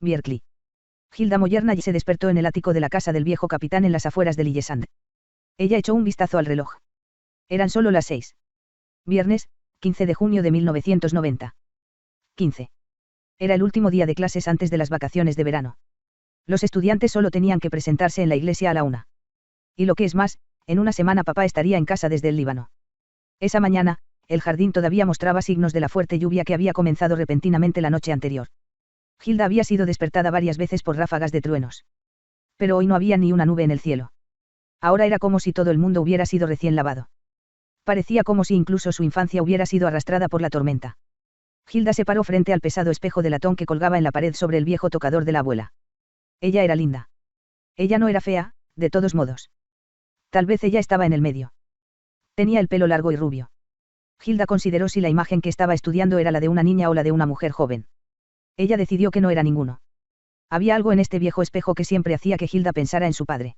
Berkeley. Hilda Moyernay se despertó en el ático de la casa del viejo capitán en las afueras de Lillesand. Ella echó un vistazo al reloj. Eran solo las 6. Viernes, 15 de junio de 1990. 15. Era el último día de clases antes de las vacaciones de verano. Los estudiantes solo tenían que presentarse en la iglesia a la 1. Y lo que es más, en una semana papá estaría en casa desde el Líbano. Esa mañana, el jardín todavía mostraba signos de la fuerte lluvia que había comenzado repentinamente la noche anterior. Hilda había sido despertada varias veces por ráfagas de truenos. Pero hoy no había ni una nube en el cielo. Ahora era como si todo el mundo hubiera sido recién lavado. Parecía como si incluso su infancia hubiera sido arrastrada por la tormenta. Hilda se paró frente al pesado espejo de latón que colgaba en la pared sobre el viejo tocador de la abuela. Ella era linda. Ella no era fea, de todos modos. Tal vez ella estaba en el medio. Tenía el pelo largo y rubio. Hilda consideró si la imagen que estaba estudiando era la de una niña o la de una mujer joven. Ella decidió que no era ninguno. Había algo en este viejo espejo que siempre hacía que Hilda pensara en su padre.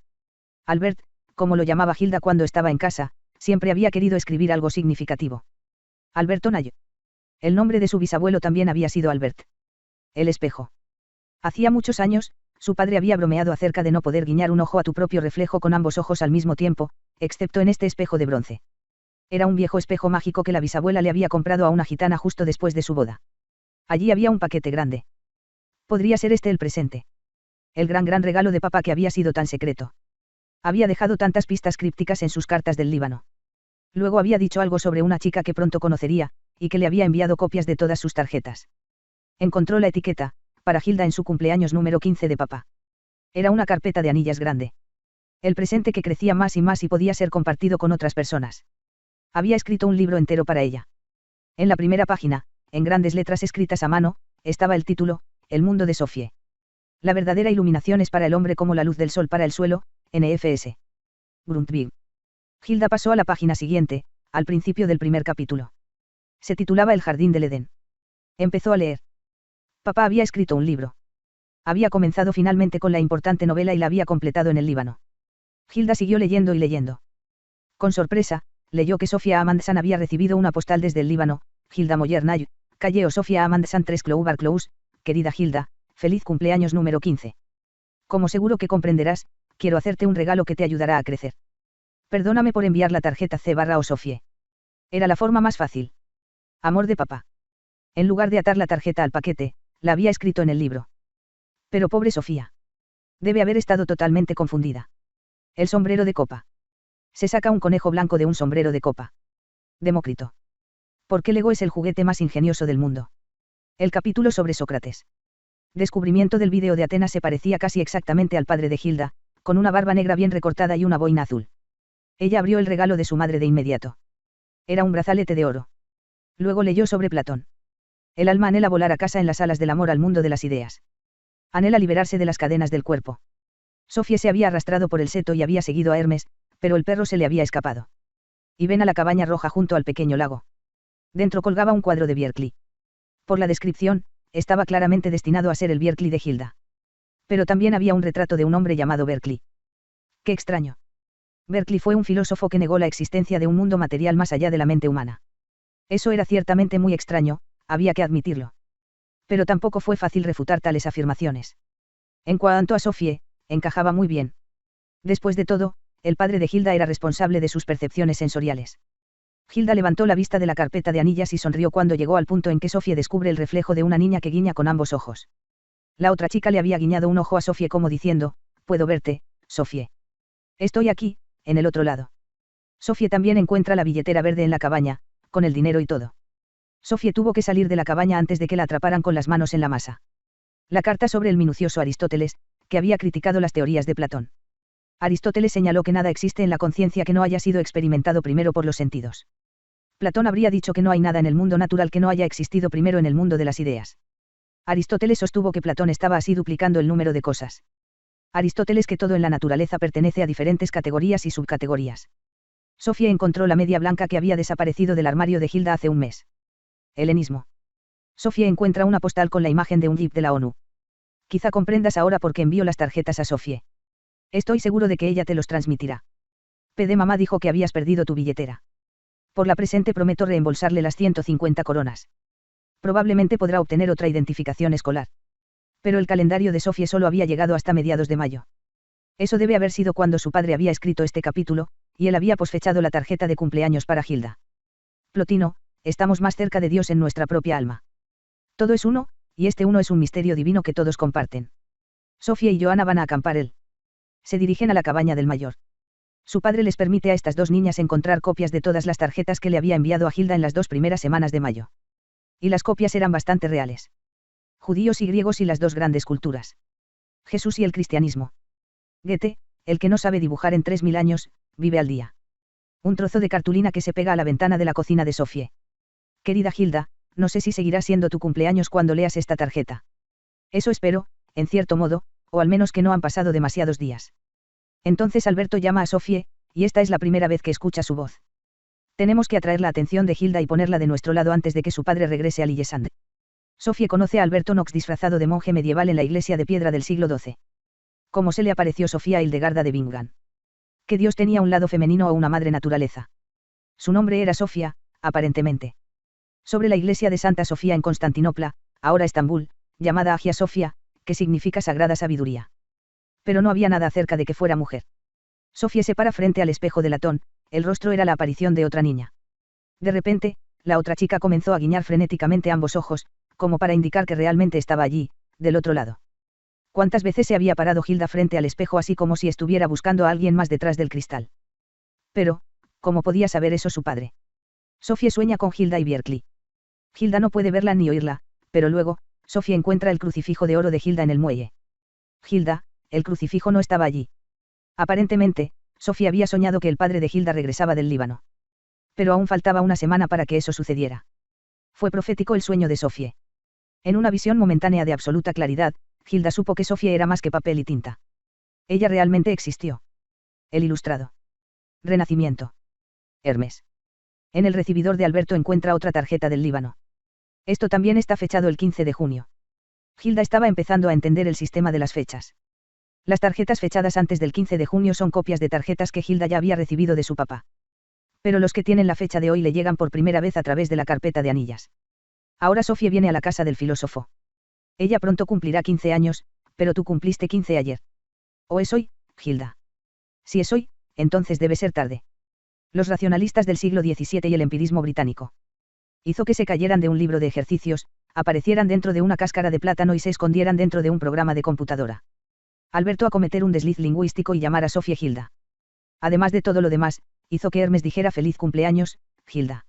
Albert, como lo llamaba Hilda cuando estaba en casa, siempre había querido escribir algo significativo. Alberto Nayo. El nombre de su bisabuelo también había sido Albert. El espejo. Hacía muchos años, su padre había bromeado acerca de no poder guiñar un ojo a tu propio reflejo con ambos ojos al mismo tiempo, excepto en este espejo de bronce. Era un viejo espejo mágico que la bisabuela le había comprado a una gitana justo después de su boda. Allí había un paquete grande. Podría ser este el presente. El gran regalo de papá que había sido tan secreto. Había dejado tantas pistas crípticas en sus cartas del Líbano. Luego había dicho algo sobre una chica que pronto conocería, y que le había enviado copias de todas sus tarjetas. Encontró la etiqueta, para Hilda en su cumpleaños número 15 de papá. Era una carpeta de anillas grande. El presente que crecía más y podía ser compartido con otras personas. Había escrito un libro entero para ella. En la primera página, en grandes letras escritas a mano, estaba el título, El mundo de Sophie. La verdadera iluminación es para el hombre como la luz del sol para el suelo, NFS. Grundtvig. Hilda pasó a la página siguiente, al principio del primer capítulo. Se titulaba El jardín del Edén. Empezó a leer. Papá había escrito un libro. Había comenzado finalmente con la importante novela y la había completado en el Líbano. Hilda siguió leyendo y leyendo. Con sorpresa, leyó que Sofía Amundsen había recibido una postal desde el Líbano. Hilda Moyernay, calle o Sofía Amundsen 3 Clover Close, querida Hilda, feliz cumpleaños número 15. Como seguro que comprenderás, quiero hacerte un regalo que te ayudará a crecer. Perdóname por enviar la tarjeta C/o Sofie. Era la forma más fácil. Amor de papá. En lugar de atar la tarjeta al paquete, la había escrito en el libro. Pero pobre Sofía. Debe haber estado totalmente confundida. El sombrero de copa. Se saca un conejo blanco de un sombrero de copa. Demócrito. ¿Por qué Lego es el juguete más ingenioso del mundo? El capítulo sobre Sócrates. Descubrimiento del vídeo de Atenas se parecía casi exactamente al padre de Hilda, con una barba negra bien recortada y una boina azul. Ella abrió el regalo de su madre de inmediato. Era un brazalete de oro. Luego leyó sobre Platón. El alma anhela volar a casa en las alas del amor al mundo de las ideas. Anhela liberarse de las cadenas del cuerpo. Sofía se había arrastrado por el seto y había seguido a Hermes, pero el perro se le había escapado. Y ven a la cabaña roja junto al pequeño lago. Dentro colgaba un cuadro de Berkeley. Por la descripción, estaba claramente destinado a ser el Berkeley de Hilda. Pero también había un retrato de un hombre llamado Berkeley. ¡Qué extraño! Berkeley fue un filósofo que negó la existencia de un mundo material más allá de la mente humana. Eso era ciertamente muy extraño, había que admitirlo. Pero tampoco fue fácil refutar tales afirmaciones. En cuanto a Sophie, encajaba muy bien. Después de todo, el padre de Hilda era responsable de sus percepciones sensoriales. Hilda levantó la vista de la carpeta de anillas y sonrió cuando llegó al punto en que Sophie descubre el reflejo de una niña que guiña con ambos ojos. La otra chica le había guiñado un ojo a Sophie como diciendo, puedo verte, Sophie. Estoy aquí, en el otro lado. Sophie también encuentra la billetera verde en la cabaña, con el dinero y todo. Sophie tuvo que salir de la cabaña antes de que la atraparan con las manos en la masa. La carta sobre el minucioso Aristóteles, que había criticado las teorías de Platón. Aristóteles señaló que nada existe en la conciencia que no haya sido experimentado primero por los sentidos. Platón habría dicho que no hay nada en el mundo natural que no haya existido primero en el mundo de las ideas. Aristóteles sostuvo que Platón estaba así duplicando el número de cosas. Aristóteles que todo en la naturaleza pertenece a diferentes categorías y subcategorías. Sofía encontró la media blanca que había desaparecido del armario de Hilda hace un mes. Helenismo. Sofía encuentra una postal con la imagen de un jeep de la ONU. Quizá comprendas ahora por qué envío las tarjetas a Sofía. Estoy seguro de que ella te los transmitirá. P.D. Mamá dijo que habías perdido tu billetera. Por la presente prometo reembolsarle las 150 coronas. Probablemente podrá obtener otra identificación escolar. Pero el calendario de Sofía solo había llegado hasta mediados de mayo. Eso debe haber sido cuando su padre había escrito este capítulo, y él había posfechado la tarjeta de cumpleaños para Hilda. Plotino, estamos más cerca de Dios en nuestra propia alma. Todo es uno, y este uno es un misterio divino que todos comparten. Sofía y Johanna van a acampar él. Se dirigen a la cabaña del mayor. Su padre les permite a estas dos niñas encontrar copias de todas las tarjetas que le había enviado a Hilda en las 2 primeras semanas de mayo. Y las copias eran bastante reales. Judíos y griegos y las 2 grandes culturas. Jesús y el cristianismo. Goethe, el que no sabe dibujar en 3000 años, vive al día. Un trozo de cartulina que se pega a la ventana de la cocina de Sofía. Querida Hilda, no sé si seguirá siendo tu cumpleaños cuando leas esta tarjeta. Eso espero, en cierto modo, o al menos que no han pasado demasiados días. Entonces Alberto llama a Sofía, y esta es la primera vez que escucha su voz. Tenemos que atraer la atención de Hilda y ponerla de nuestro lado antes de que su padre regrese a Lillesand. Sofía conoce a Alberto Knox disfrazado de monje medieval en la iglesia de piedra del siglo XII. ¿Cómo se le apareció Sofía Hildegarda de Bingham? Que Dios tenía un lado femenino o una madre naturaleza. Su nombre era Sofía, aparentemente. Sobre la iglesia de Santa Sofía en Constantinopla, ahora Estambul, llamada Hagia Sofía, que significa sagrada sabiduría. Pero no había nada acerca de que fuera mujer. Sofía se para frente al espejo de latón, el rostro era la aparición de otra niña. De repente, la otra chica comenzó a guiñar frenéticamente ambos ojos, como para indicar que realmente estaba allí, del otro lado. ¿Cuántas veces se había parado Hilda frente al espejo así como si estuviera buscando a alguien más detrás del cristal? Pero, ¿cómo podía saber eso su padre? Sofía sueña con Hilda y Bjerkli. Hilda no puede verla ni oírla, pero luego, Sofía encuentra el crucifijo de oro de Hilda en el muelle. Hilda, el crucifijo no estaba allí. Aparentemente, Sofía había soñado que el padre de Hilda regresaba del Líbano. Pero aún faltaba una semana para que eso sucediera. Fue profético el sueño de Sofía. En una visión momentánea de absoluta claridad, Hilda supo que Sofía era más que papel y tinta. Ella realmente existió. El ilustrado. Renacimiento. Hermes. En el recibidor de Alberto encuentra otra tarjeta del Líbano. Esto también está fechado el 15 de junio. Hilda estaba empezando a entender el sistema de las fechas. Las tarjetas fechadas antes del 15 de junio son copias de tarjetas que Hilda ya había recibido de su papá. Pero los que tienen la fecha de hoy le llegan por primera vez a través de la carpeta de anillas. Ahora Sofía viene a la casa del filósofo. Ella pronto cumplirá 15 años, pero tú cumpliste 15 ayer. ¿O es hoy, Hilda? Si es hoy, entonces debe ser tarde. Los racionalistas del siglo XVII y el empirismo británico. Hizo que se cayeran de un libro de ejercicios, aparecieran dentro de una cáscara de plátano y se escondieran dentro de un programa de computadora. Alberto a cometer un desliz lingüístico y llamar a Sofía Hilda. Además de todo lo demás, hizo que Hermes dijera feliz cumpleaños, Hilda.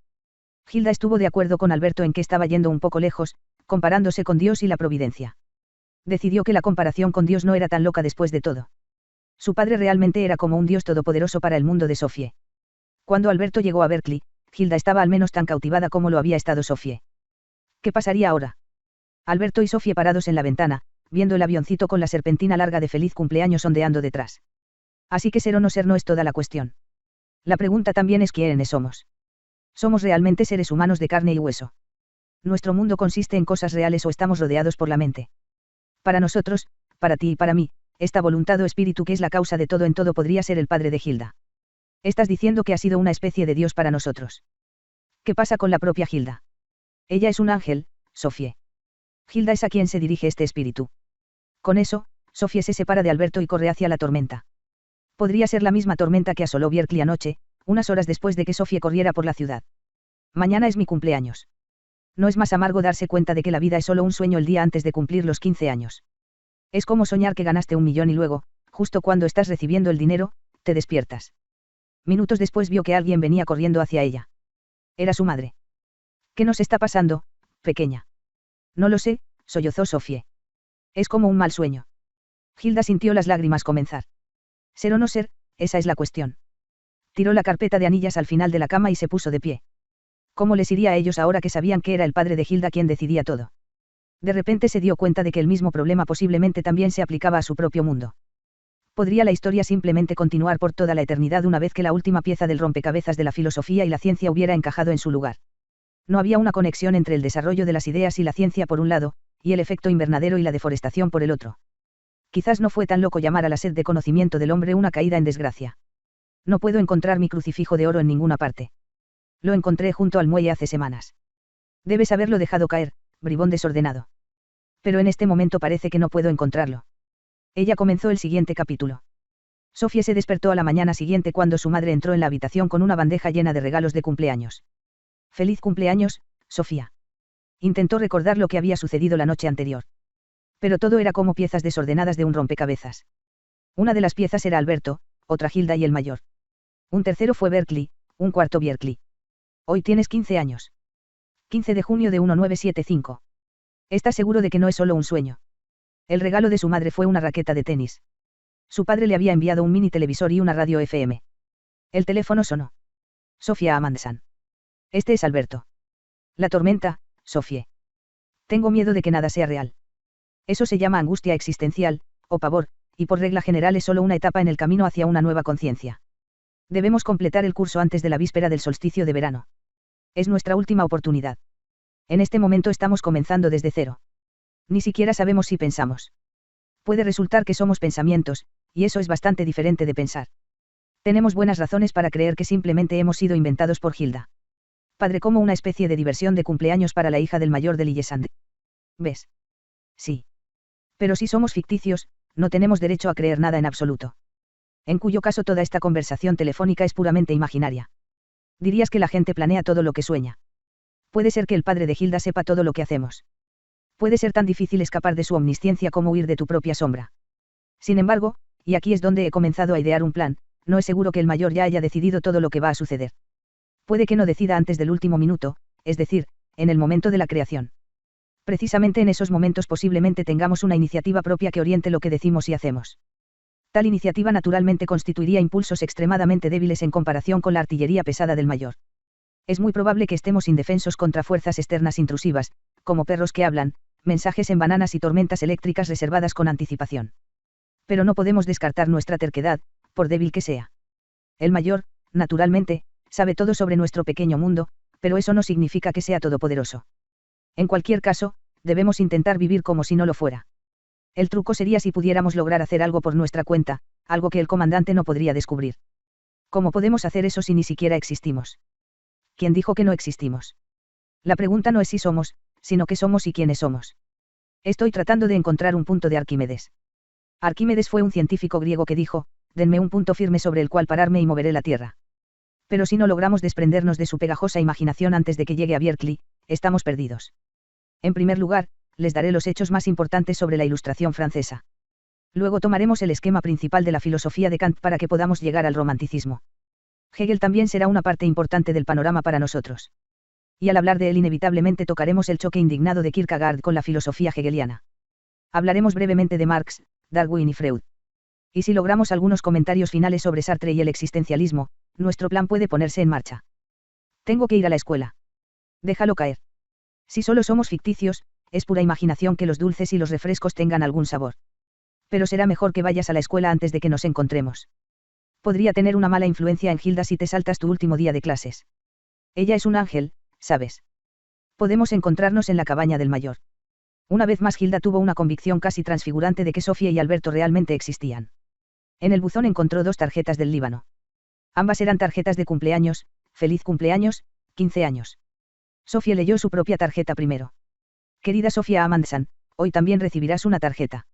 Hilda estuvo de acuerdo con Alberto en que estaba yendo un poco lejos, comparándose con Dios y la providencia. Decidió que la comparación con Dios no era tan loca después de todo. Su padre realmente era como un Dios todopoderoso para el mundo de Sofía. Cuando Alberto llegó a Berkeley, Hilda estaba al menos tan cautivada como lo había estado Sofía. ¿Qué pasaría ahora? Alberto y Sofía parados en la ventana, viendo el avioncito con la serpentina larga de feliz cumpleaños ondeando detrás. Así que ser o no ser no es toda la cuestión. La pregunta también es quiénes somos. ¿Somos realmente seres humanos de carne y hueso? Nuestro mundo consiste en cosas reales o estamos rodeados por la mente. Para nosotros, para ti y para mí, esta voluntad o espíritu que es la causa de todo en todo podría ser el padre de Hilda. Estás diciendo que ha sido una especie de Dios para nosotros. ¿Qué pasa con la propia Hilda? Ella es un ángel, Sofía. Hilda es a quien se dirige este espíritu. Con eso, Sofía se separa de Alberto y corre hacia la tormenta. Podría ser la misma tormenta que asoló Berkeley anoche, unas horas después de que Sofía corriera por la ciudad. Mañana es mi cumpleaños. No es más amargo darse cuenta de que la vida es solo un sueño el día antes de cumplir los 15 años. Es como soñar que ganaste 1 millón y luego, justo cuando estás recibiendo el dinero, te despiertas. Minutos después vio que alguien venía corriendo hacia ella. Era su madre. ¿Qué nos está pasando, pequeña? No lo sé, sollozó Sofía. Es como un mal sueño. Hilda sintió las lágrimas comenzar. Ser o no ser, esa es la cuestión. Tiró la carpeta de anillas al final de la cama y se puso de pie. ¿Cómo les iría a ellos ahora que sabían que era el padre de Hilda quien decidía todo? De repente se dio cuenta de que el mismo problema posiblemente también se aplicaba a su propio mundo. ¿Podría la historia simplemente continuar por toda la eternidad una vez que la última pieza del rompecabezas de la filosofía y la ciencia hubiera encajado en su lugar? No había una conexión entre el desarrollo de las ideas y la ciencia por un lado, y el efecto invernadero y la deforestación por el otro. Quizás no fue tan loco llamar a la sed de conocimiento del hombre una caída en desgracia. No puedo encontrar mi crucifijo de oro en ninguna parte. Lo encontré junto al muelle hace semanas. Debes haberlo dejado caer, bribón desordenado. Pero en este momento parece que no puedo encontrarlo. Ella comenzó el siguiente capítulo. Sofía se despertó a la mañana siguiente cuando su madre entró en la habitación con una bandeja llena de regalos de cumpleaños. «Feliz cumpleaños, Sofía». Intentó recordar lo que había sucedido la noche anterior. Pero todo era como piezas desordenadas de un rompecabezas. Una de las piezas era Alberto, otra Hilda y el mayor. Un tercero fue Berkeley, un cuarto Berkeley. Hoy tienes 15 años. 15 de junio de 1975. ¿Estás seguro de que no es solo un sueño? El regalo de su madre fue una raqueta de tenis. Su padre le había enviado un mini televisor y una radio FM. El teléfono sonó. Sofía Amundsen. Este es Alberto. La tormenta, Sofía. Tengo miedo de que nada sea real. Eso se llama angustia existencial, o pavor, y por regla general es solo una etapa en el camino hacia una nueva conciencia. Debemos completar el curso antes de la víspera del solsticio de verano. Es nuestra última oportunidad. En este momento estamos comenzando desde cero. Ni siquiera sabemos si pensamos. Puede resultar que somos pensamientos, y eso es bastante diferente de pensar. Tenemos buenas razones para creer que simplemente hemos sido inventados por Hilda. Padre como una especie de diversión de cumpleaños para la hija del mayor de Lillesand. ¿Ves? Sí. Pero si somos ficticios, no tenemos derecho a creer nada en absoluto. En cuyo caso toda esta conversación telefónica es puramente imaginaria. Dirías que la gente planea todo lo que sueña. Puede ser que el padre de Hilda sepa todo lo que hacemos. Puede ser tan difícil escapar de su omnisciencia como huir de tu propia sombra. Sin embargo, y aquí es donde he comenzado a idear un plan, no es seguro que el mayor ya haya decidido todo lo que va a suceder. Puede que no decida antes del último minuto, es decir, en el momento de la creación. Precisamente en esos momentos posiblemente tengamos una iniciativa propia que oriente lo que decimos y hacemos. Tal iniciativa naturalmente constituiría impulsos extremadamente débiles en comparación con la artillería pesada del mayor. Es muy probable que estemos indefensos contra fuerzas externas intrusivas, como perros que hablan, mensajes en bananas y tormentas eléctricas reservadas con anticipación. Pero no podemos descartar nuestra terquedad, por débil que sea. El mayor, naturalmente, sabe todo sobre nuestro pequeño mundo, pero eso no significa que sea todopoderoso. En cualquier caso, debemos intentar vivir como si no lo fuera. El truco sería si pudiéramos lograr hacer algo por nuestra cuenta, algo que el comandante no podría descubrir. ¿Cómo podemos hacer eso si ni siquiera existimos? ¿Quién dijo que no existimos? La pregunta no es si somos, sino qué somos y quiénes somos. Estoy tratando de encontrar un punto de Arquímedes. Arquímedes fue un científico griego que dijo, denme un punto firme sobre el cual pararme y moveré la tierra. Pero si no logramos desprendernos de su pegajosa imaginación antes de que llegue a Berkeley, estamos perdidos. En primer lugar, les daré los hechos más importantes sobre la Ilustración francesa. Luego tomaremos el esquema principal de la filosofía de Kant para que podamos llegar al romanticismo. Hegel también será una parte importante del panorama para nosotros. Y al hablar de él inevitablemente tocaremos el choque indignado de Kierkegaard con la filosofía hegeliana. Hablaremos brevemente de Marx, Darwin y Freud. Y si logramos algunos comentarios finales sobre Sartre y el existencialismo, nuestro plan puede ponerse en marcha. Tengo que ir a la escuela. Déjalo caer. Si solo somos ficticios, es pura imaginación que los dulces y los refrescos tengan algún sabor. Pero será mejor que vayas a la escuela antes de que nos encontremos. Podría tener una mala influencia en Hilda si te saltas tu último día de clases. Ella es un ángel, ¿sabes? Podemos encontrarnos en la cabaña del mayor. Una vez más Hilda tuvo una convicción casi transfigurante de que Sofía y Alberto realmente existían. En el buzón encontró 2 tarjetas del Líbano. Ambas eran tarjetas de cumpleaños, feliz cumpleaños, 15 años. Sofía leyó su propia tarjeta primero. Querida Sofía Amundsen, hoy también recibirás una tarjeta.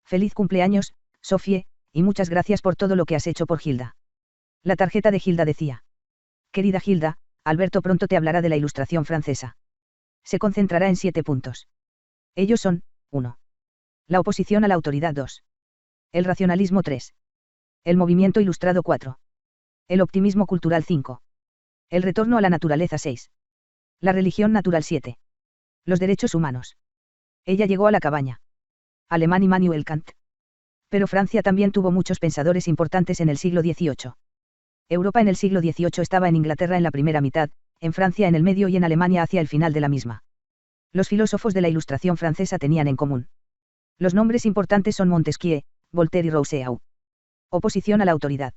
Feliz cumpleaños, Sofía, y muchas gracias por todo lo que has hecho por Hilda. La tarjeta de Hilda decía. Querida Hilda, Alberto pronto te hablará de la Ilustración francesa. Se concentrará en 7 puntos. Ellos son, 1. La oposición a la autoridad 2. El racionalismo 3. El movimiento ilustrado 4. El optimismo cultural 5. El retorno a la naturaleza 6. La religión natural 7. Los derechos humanos. Ella llegó a la cabaña. Alemán Immanuel Kant. Pero Francia también tuvo muchos pensadores importantes en el siglo XVIII. Europa en el siglo XVIII estaba en Inglaterra en la primera mitad, en Francia en el medio y en Alemania hacia el final de la misma. Los filósofos de la Ilustración francesa tenían en común. Los nombres importantes son Montesquieu, Voltaire y Rousseau. Oposición a la autoridad.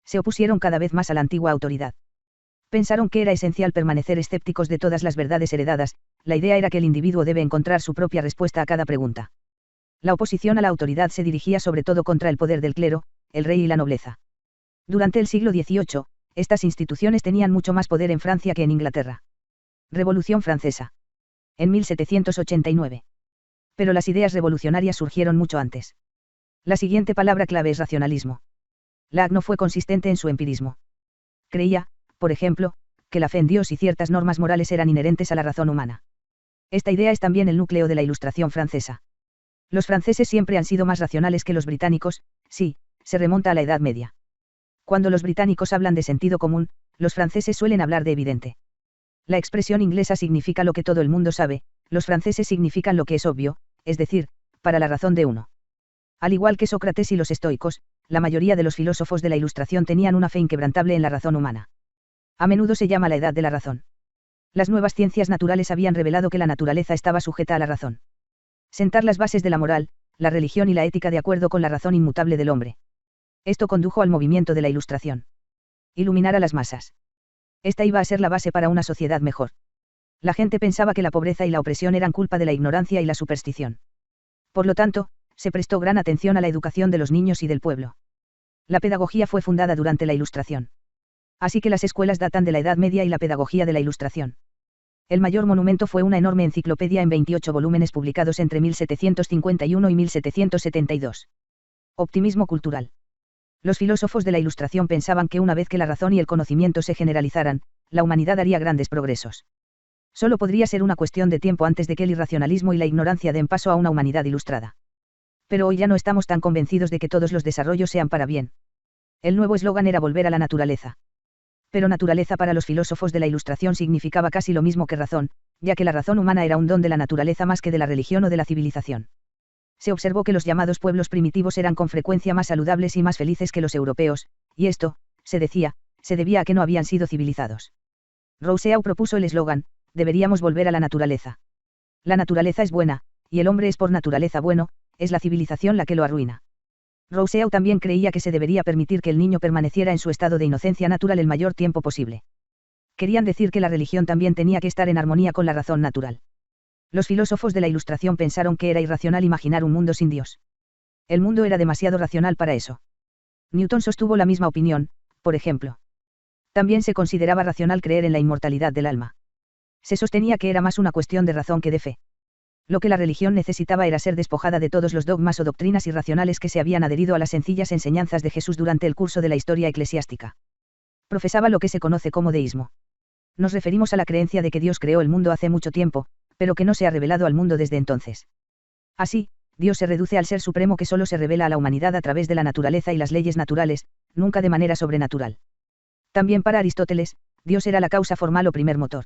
Se opusieron cada vez más a la antigua autoridad. Pensaron que era esencial permanecer escépticos de todas las verdades heredadas, la idea era que el individuo debe encontrar su propia respuesta a cada pregunta. La oposición a la autoridad se dirigía sobre todo contra el poder del clero, el rey y la nobleza. Durante el siglo XVIII, estas instituciones tenían mucho más poder en Francia que en Inglaterra. Revolución Francesa. En 1789. Pero las ideas revolucionarias surgieron mucho antes. La siguiente palabra clave es racionalismo. Locke no fue consistente en su empirismo. Creía, por ejemplo, que la fe en Dios y ciertas normas morales eran inherentes a la razón humana. Esta idea es también el núcleo de la Ilustración francesa. Los franceses siempre han sido más racionales que los británicos, sí, se remonta a la Edad Media. Cuando los británicos hablan de sentido común, los franceses suelen hablar de evidente. La expresión inglesa significa lo que todo el mundo sabe, los franceses significan lo que es obvio, es decir, para la razón de uno. Al igual que Sócrates y los estoicos, la mayoría de los filósofos de la Ilustración tenían una fe inquebrantable en la razón humana. A menudo se llama la edad de la razón. Las nuevas ciencias naturales habían revelado que la naturaleza estaba sujeta a la razón. Sentar las bases de la moral, la religión y la ética de acuerdo con la razón inmutable del hombre. Esto condujo al movimiento de la Ilustración. Iluminar a las masas. Esta iba a ser la base para una sociedad mejor. La gente pensaba que la pobreza y la opresión eran culpa de la ignorancia y la superstición. Por lo tanto, se prestó gran atención a la educación de los niños y del pueblo. La pedagogía fue fundada durante la Ilustración. Así que las escuelas datan de la Edad Media y la pedagogía de la Ilustración. El mayor monumento fue una enorme enciclopedia en 28 volúmenes publicados entre 1751 y 1772. Optimismo cultural. Los filósofos de la Ilustración pensaban que una vez que la razón y el conocimiento se generalizaran, la humanidad haría grandes progresos. Solo podría ser una cuestión de tiempo antes de que el irracionalismo y la ignorancia den paso a una humanidad ilustrada. Pero hoy ya no estamos tan convencidos de que todos los desarrollos sean para bien. El nuevo eslogan era volver a la naturaleza. Pero naturaleza para los filósofos de la Ilustración significaba casi lo mismo que razón, ya que la razón humana era un don de la naturaleza más que de la religión o de la civilización. Se observó que los llamados pueblos primitivos eran con frecuencia más saludables y más felices que los europeos, y esto, se decía, se debía a que no habían sido civilizados. Rousseau propuso el eslogan, deberíamos volver a la naturaleza. La naturaleza es buena, y el hombre es por naturaleza bueno, es la civilización la que lo arruina. Rousseau también creía que se debería permitir que el niño permaneciera en su estado de inocencia natural el mayor tiempo posible. Querían decir que la religión también tenía que estar en armonía con la razón natural. Los filósofos de la Ilustración pensaron que era irracional imaginar un mundo sin Dios. El mundo era demasiado racional para eso. Newton sostuvo la misma opinión, por ejemplo. También se consideraba racional creer en la inmortalidad del alma. Se sostenía que era más una cuestión de razón que de fe. Lo que la religión necesitaba era ser despojada de todos los dogmas o doctrinas irracionales que se habían adherido a las sencillas enseñanzas de Jesús durante el curso de la historia eclesiástica. Profesaba lo que se conoce como deísmo. Nos referimos a la creencia de que Dios creó el mundo hace mucho tiempo, pero que no se ha revelado al mundo desde entonces. Así, Dios se reduce al ser supremo que solo se revela a la humanidad a través de la naturaleza y las leyes naturales, nunca de manera sobrenatural. También para Aristóteles, Dios era la causa formal o primer motor.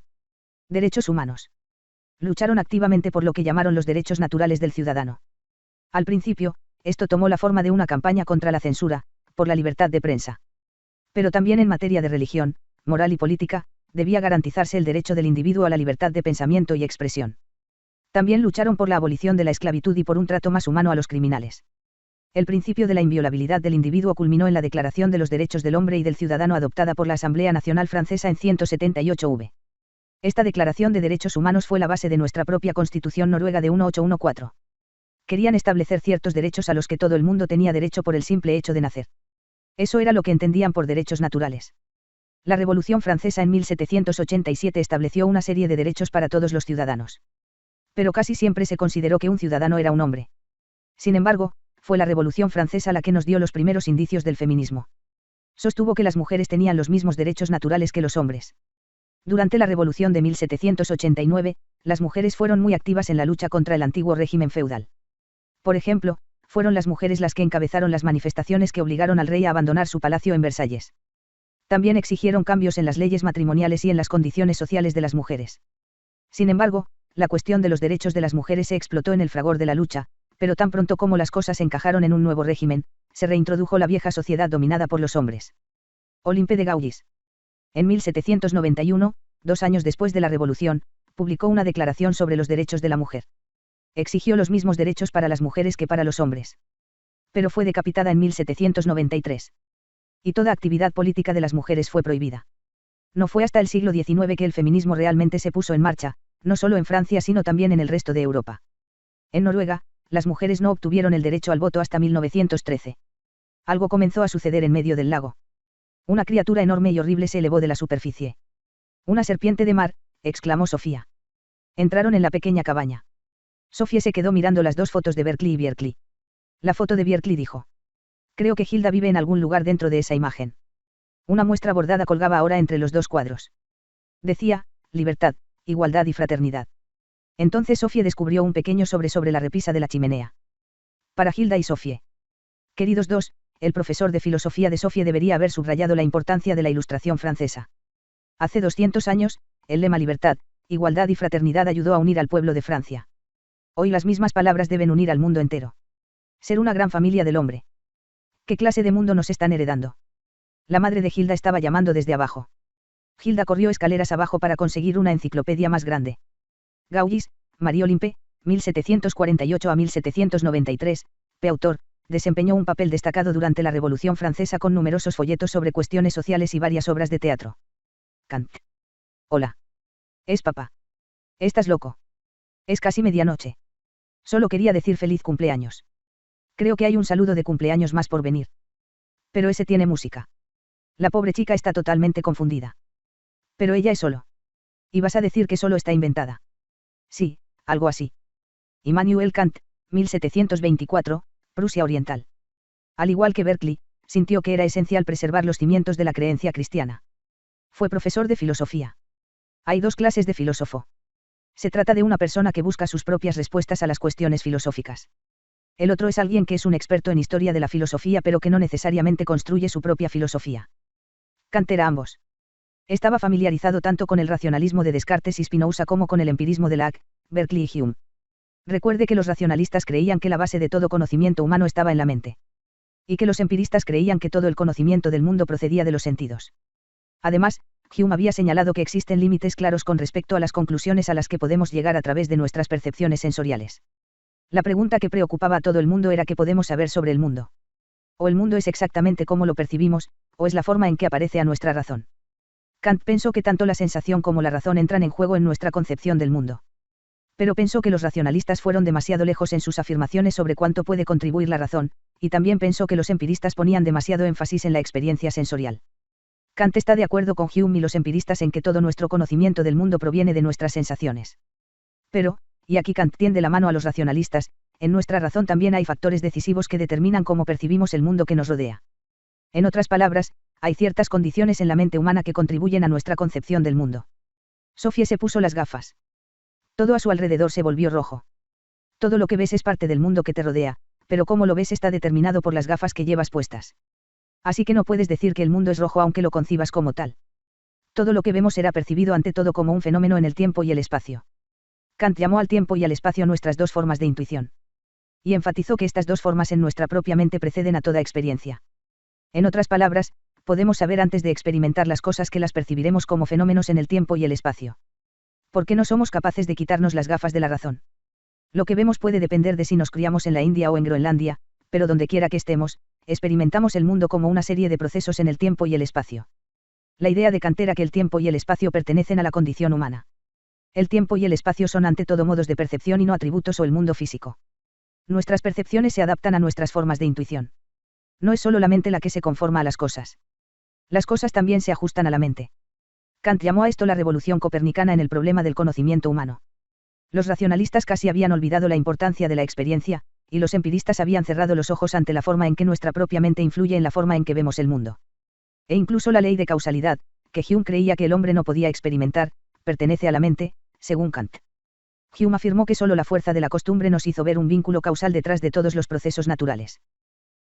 Derechos humanos. Lucharon activamente por lo que llamaron los derechos naturales del ciudadano. Al principio, esto tomó la forma de una campaña contra la censura, por la libertad de prensa. Pero también en materia de religión, moral y política, debía garantizarse el derecho del individuo a la libertad de pensamiento y expresión. También lucharon por la abolición de la esclavitud y por un trato más humano a los criminales. El principio de la inviolabilidad del individuo culminó en la Declaración de los Derechos del Hombre y del Ciudadano adoptada por la Asamblea Nacional Francesa en 178v. Esta Declaración de Derechos Humanos fue la base de nuestra propia Constitución noruega de 1814. Querían establecer ciertos derechos a los que todo el mundo tenía derecho por el simple hecho de nacer. Eso era lo que entendían por derechos naturales. La Revolución Francesa en 1787 estableció una serie de derechos para todos los ciudadanos. Pero casi siempre se consideró que un ciudadano era un hombre. Sin embargo, fue la Revolución Francesa la que nos dio los primeros indicios del feminismo. Sostuvo que las mujeres tenían los mismos derechos naturales que los hombres. Durante la Revolución de 1789, las mujeres fueron muy activas en la lucha contra el antiguo régimen feudal. Por ejemplo, fueron las mujeres las que encabezaron las manifestaciones que obligaron al rey a abandonar su palacio en Versalles. También exigieron cambios en las leyes matrimoniales y en las condiciones sociales de las mujeres. Sin embargo, la cuestión de los derechos de las mujeres se explotó en el fragor de la lucha, pero tan pronto como las cosas encajaron en un nuevo régimen, se reintrodujo la vieja sociedad dominada por los hombres. Olympe de Gouges. En 1791, 2 años después de la Revolución, publicó una declaración sobre los derechos de la mujer. Exigió los mismos derechos para las mujeres que para los hombres. Pero fue decapitada en 1793. Y toda actividad política de las mujeres fue prohibida. No fue hasta el siglo XIX que el feminismo realmente se puso en marcha, no solo en Francia sino también en el resto de Europa. En Noruega, las mujeres no obtuvieron el derecho al voto hasta 1913. Algo comenzó a suceder en medio del lago. Una criatura enorme y horrible se elevó de la superficie. «Una serpiente de mar», exclamó Sofía. Entraron en la pequeña cabaña. Sofía se quedó mirando las dos fotos de Berkeley y Bierkley. La foto de Bierkley dijo. Creo que Hilda vive en algún lugar dentro de esa imagen. Una muestra bordada colgaba ahora entre los dos cuadros. Decía, libertad, igualdad y fraternidad. Entonces Sofía descubrió un pequeño sobre la repisa de la chimenea. Para Hilda y Sofía. Queridos dos, el profesor de filosofía de Sofía debería haber subrayado la importancia de la Ilustración francesa. Hace 200 años, el lema libertad, igualdad y fraternidad ayudó a unir al pueblo de Francia. Hoy las mismas palabras deben unir al mundo entero. Ser una gran familia del hombre. ¿Qué clase de mundo nos están heredando? La madre de Hilda estaba llamando desde abajo. Hilda corrió escaleras abajo para conseguir una enciclopedia más grande. Gauguis, Marie Olympe, 1748 a 1793, autor, desempeñó un papel destacado durante la Revolución Francesa con numerosos folletos sobre cuestiones sociales y varias obras de teatro. Kant. Hola. Es papá. ¿Estás loco? Es casi medianoche. Solo quería decir feliz cumpleaños. Creo que hay un saludo de cumpleaños más por venir. Pero ese tiene música. La pobre chica está totalmente confundida. Pero ella es solo. ¿Y vas a decir que solo está inventada? Sí, algo así. Immanuel Kant, 1724, Prusia Oriental. Al igual que Berkeley, sintió que era esencial preservar los cimientos de la creencia cristiana. Fue profesor de filosofía. Hay dos clases de filósofo. Se trata de una persona que busca sus propias respuestas a las cuestiones filosóficas. El otro es alguien que es un experto en historia de la filosofía pero que no necesariamente construye su propia filosofía. Kant era ambos. Estaba familiarizado tanto con el racionalismo de Descartes y Spinoza como con el empirismo de Locke, Berkeley y Hume. Recuerde que los racionalistas creían que la base de todo conocimiento humano estaba en la mente. Y que los empiristas creían que todo el conocimiento del mundo procedía de los sentidos. Además, Hume había señalado que existen límites claros con respecto a las conclusiones a las que podemos llegar a través de nuestras percepciones sensoriales. La pregunta que preocupaba a todo el mundo era qué podemos saber sobre el mundo. O el mundo es exactamente como lo percibimos, o es la forma en que aparece a nuestra razón. Kant pensó que tanto la sensación como la razón entran en juego en nuestra concepción del mundo. Pero pensó que los racionalistas fueron demasiado lejos en sus afirmaciones sobre cuánto puede contribuir la razón, y también pensó que los empiristas ponían demasiado énfasis en la experiencia sensorial. Kant está de acuerdo con Hume y los empiristas en que todo nuestro conocimiento del mundo proviene de nuestras sensaciones. Pero, y aquí Kant tiende la mano a los racionalistas, en nuestra razón también hay factores decisivos que determinan cómo percibimos el mundo que nos rodea. En otras palabras, hay ciertas condiciones en la mente humana que contribuyen a nuestra concepción del mundo. Sofía se puso las gafas. Todo a su alrededor se volvió rojo. Todo lo que ves es parte del mundo que te rodea, pero cómo lo ves está determinado por las gafas que llevas puestas. Así que no puedes decir que el mundo es rojo aunque lo concibas como tal. Todo lo que vemos será percibido ante todo como un fenómeno en el tiempo y el espacio. Kant llamó al tiempo y al espacio nuestras dos formas de intuición. Y enfatizó que estas dos formas en nuestra propia mente preceden a toda experiencia. En otras palabras, podemos saber antes de experimentar las cosas que las percibiremos como fenómenos en el tiempo y el espacio. ¿Por qué no somos capaces de quitarnos las gafas de la razón? Lo que vemos puede depender de si nos criamos en la India o en Groenlandia, pero donde quiera que estemos, experimentamos el mundo como una serie de procesos en el tiempo y el espacio. La idea de Kant era que el tiempo y el espacio pertenecen a la condición humana. El tiempo y el espacio son ante todo modos de percepción y no atributos o el mundo físico. Nuestras percepciones se adaptan a nuestras formas de intuición. No es solo la mente la que se conforma a las cosas. Las cosas también se ajustan a la mente. Kant llamó a esto la revolución copernicana en el problema del conocimiento humano. Los racionalistas casi habían olvidado la importancia de la experiencia, y los empiristas habían cerrado los ojos ante la forma en que nuestra propia mente influye en la forma en que vemos el mundo. E incluso la ley de causalidad, que Hume creía que el hombre no podía experimentar, pertenece a la mente, según Kant. Hume afirmó que solo la fuerza de la costumbre nos hizo ver un vínculo causal detrás de todos los procesos naturales.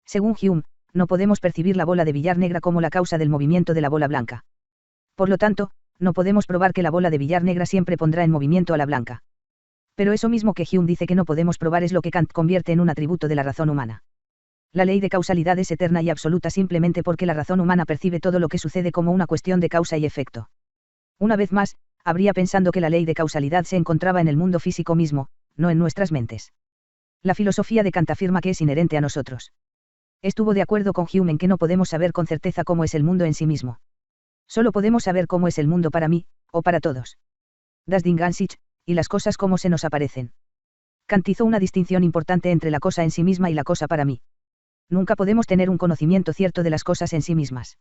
Según Hume, no podemos percibir la bola de billar negra como la causa del movimiento de la bola blanca. Por lo tanto, no podemos probar que la bola de billar negra siempre pondrá en movimiento a la blanca. Pero eso mismo que Hume dice que no podemos probar es lo que Kant convierte en un atributo de la razón humana. La ley de causalidad es eterna y absoluta simplemente porque la razón humana percibe todo lo que sucede como una cuestión de causa y efecto. Una vez más, habría pensando que la ley de causalidad se encontraba en el mundo físico mismo, no en nuestras mentes. La filosofía de Kant afirma que es inherente a nosotros. Estuvo de acuerdo con Hume en que no podemos saber con certeza cómo es el mundo en sí mismo. Solo podemos saber cómo es el mundo para mí, o para todos. Das Ding an sich, y las cosas como se nos aparecen. Kant hizo una distinción importante entre la cosa en sí misma y la cosa para mí. Nunca podemos tener un conocimiento cierto de las cosas en sí mismas.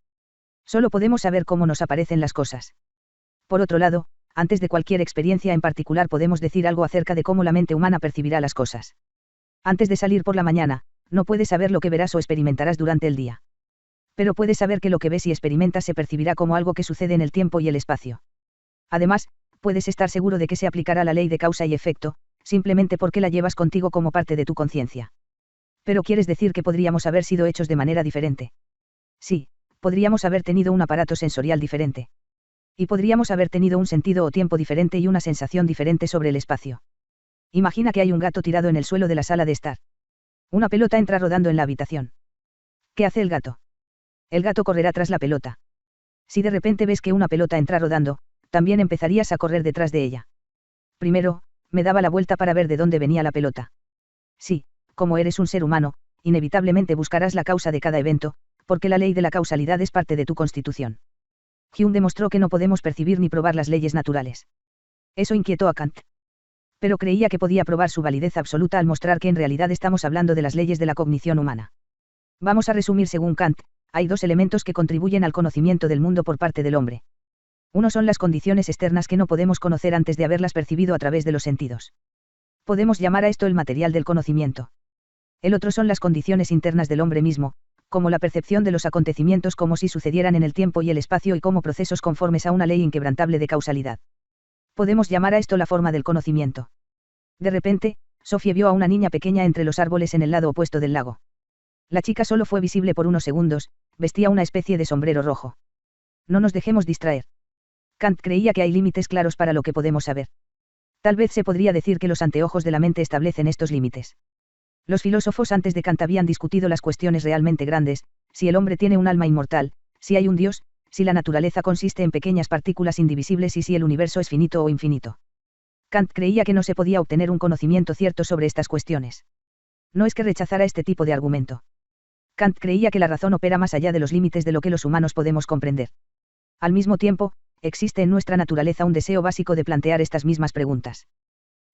Solo podemos saber cómo nos aparecen las cosas. Por otro lado, antes de cualquier experiencia en particular podemos decir algo acerca de cómo la mente humana percibirá las cosas. Antes de salir por la mañana, no puedes saber lo que verás o experimentarás durante el día. Pero puedes saber que lo que ves y experimentas se percibirá como algo que sucede en el tiempo y el espacio. Además, puedes estar seguro de que se aplicará la ley de causa y efecto, simplemente porque la llevas contigo como parte de tu conciencia. Pero ¿quieres decir que podríamos haber sido hechos de manera diferente? Sí, podríamos haber tenido un aparato sensorial diferente. Y podríamos haber tenido un sentido o tiempo diferente y una sensación diferente sobre el espacio. Imagina que hay un gato tirado en el suelo de la sala de estar. Una pelota entra rodando en la habitación. ¿Qué hace el gato? El gato correrá tras la pelota. Si de repente ves que una pelota entra rodando, también empezarías a correr detrás de ella. Primero, me daba la vuelta para ver de dónde venía la pelota. Sí, como eres un ser humano, inevitablemente buscarás la causa de cada evento, porque la ley de la causalidad es parte de tu constitución. Hume demostró que no podemos percibir ni probar las leyes naturales. Eso inquietó a Kant. Pero creía que podía probar su validez absoluta al mostrar que en realidad estamos hablando de las leyes de la cognición humana. Vamos a resumir según Kant, hay dos elementos que contribuyen al conocimiento del mundo por parte del hombre. Uno son las condiciones externas que no podemos conocer antes de haberlas percibido a través de los sentidos. Podemos llamar a esto el material del conocimiento. El otro son las condiciones internas del hombre mismo, como la percepción de los acontecimientos como si sucedieran en el tiempo y el espacio y como procesos conformes a una ley inquebrantable de causalidad. Podemos llamar a esto la forma del conocimiento. De repente, Sophie vio a una niña pequeña entre los árboles en el lado opuesto del lago. La chica solo fue visible por unos segundos, vestía una especie de sombrero rojo. No nos dejemos distraer. Kant creía que hay límites claros para lo que podemos saber. Tal vez se podría decir que los anteojos de la mente establecen estos límites. Los filósofos antes de Kant habían discutido las cuestiones realmente grandes, si el hombre tiene un alma inmortal, si hay un Dios, si la naturaleza consiste en pequeñas partículas indivisibles y si el universo es finito o infinito. Kant creía que no se podía obtener un conocimiento cierto sobre estas cuestiones. No es que rechazara este tipo de argumento. Kant creía que la razón opera más allá de los límites de lo que los humanos podemos comprender. Al mismo tiempo, existe en nuestra naturaleza un deseo básico de plantear estas mismas preguntas.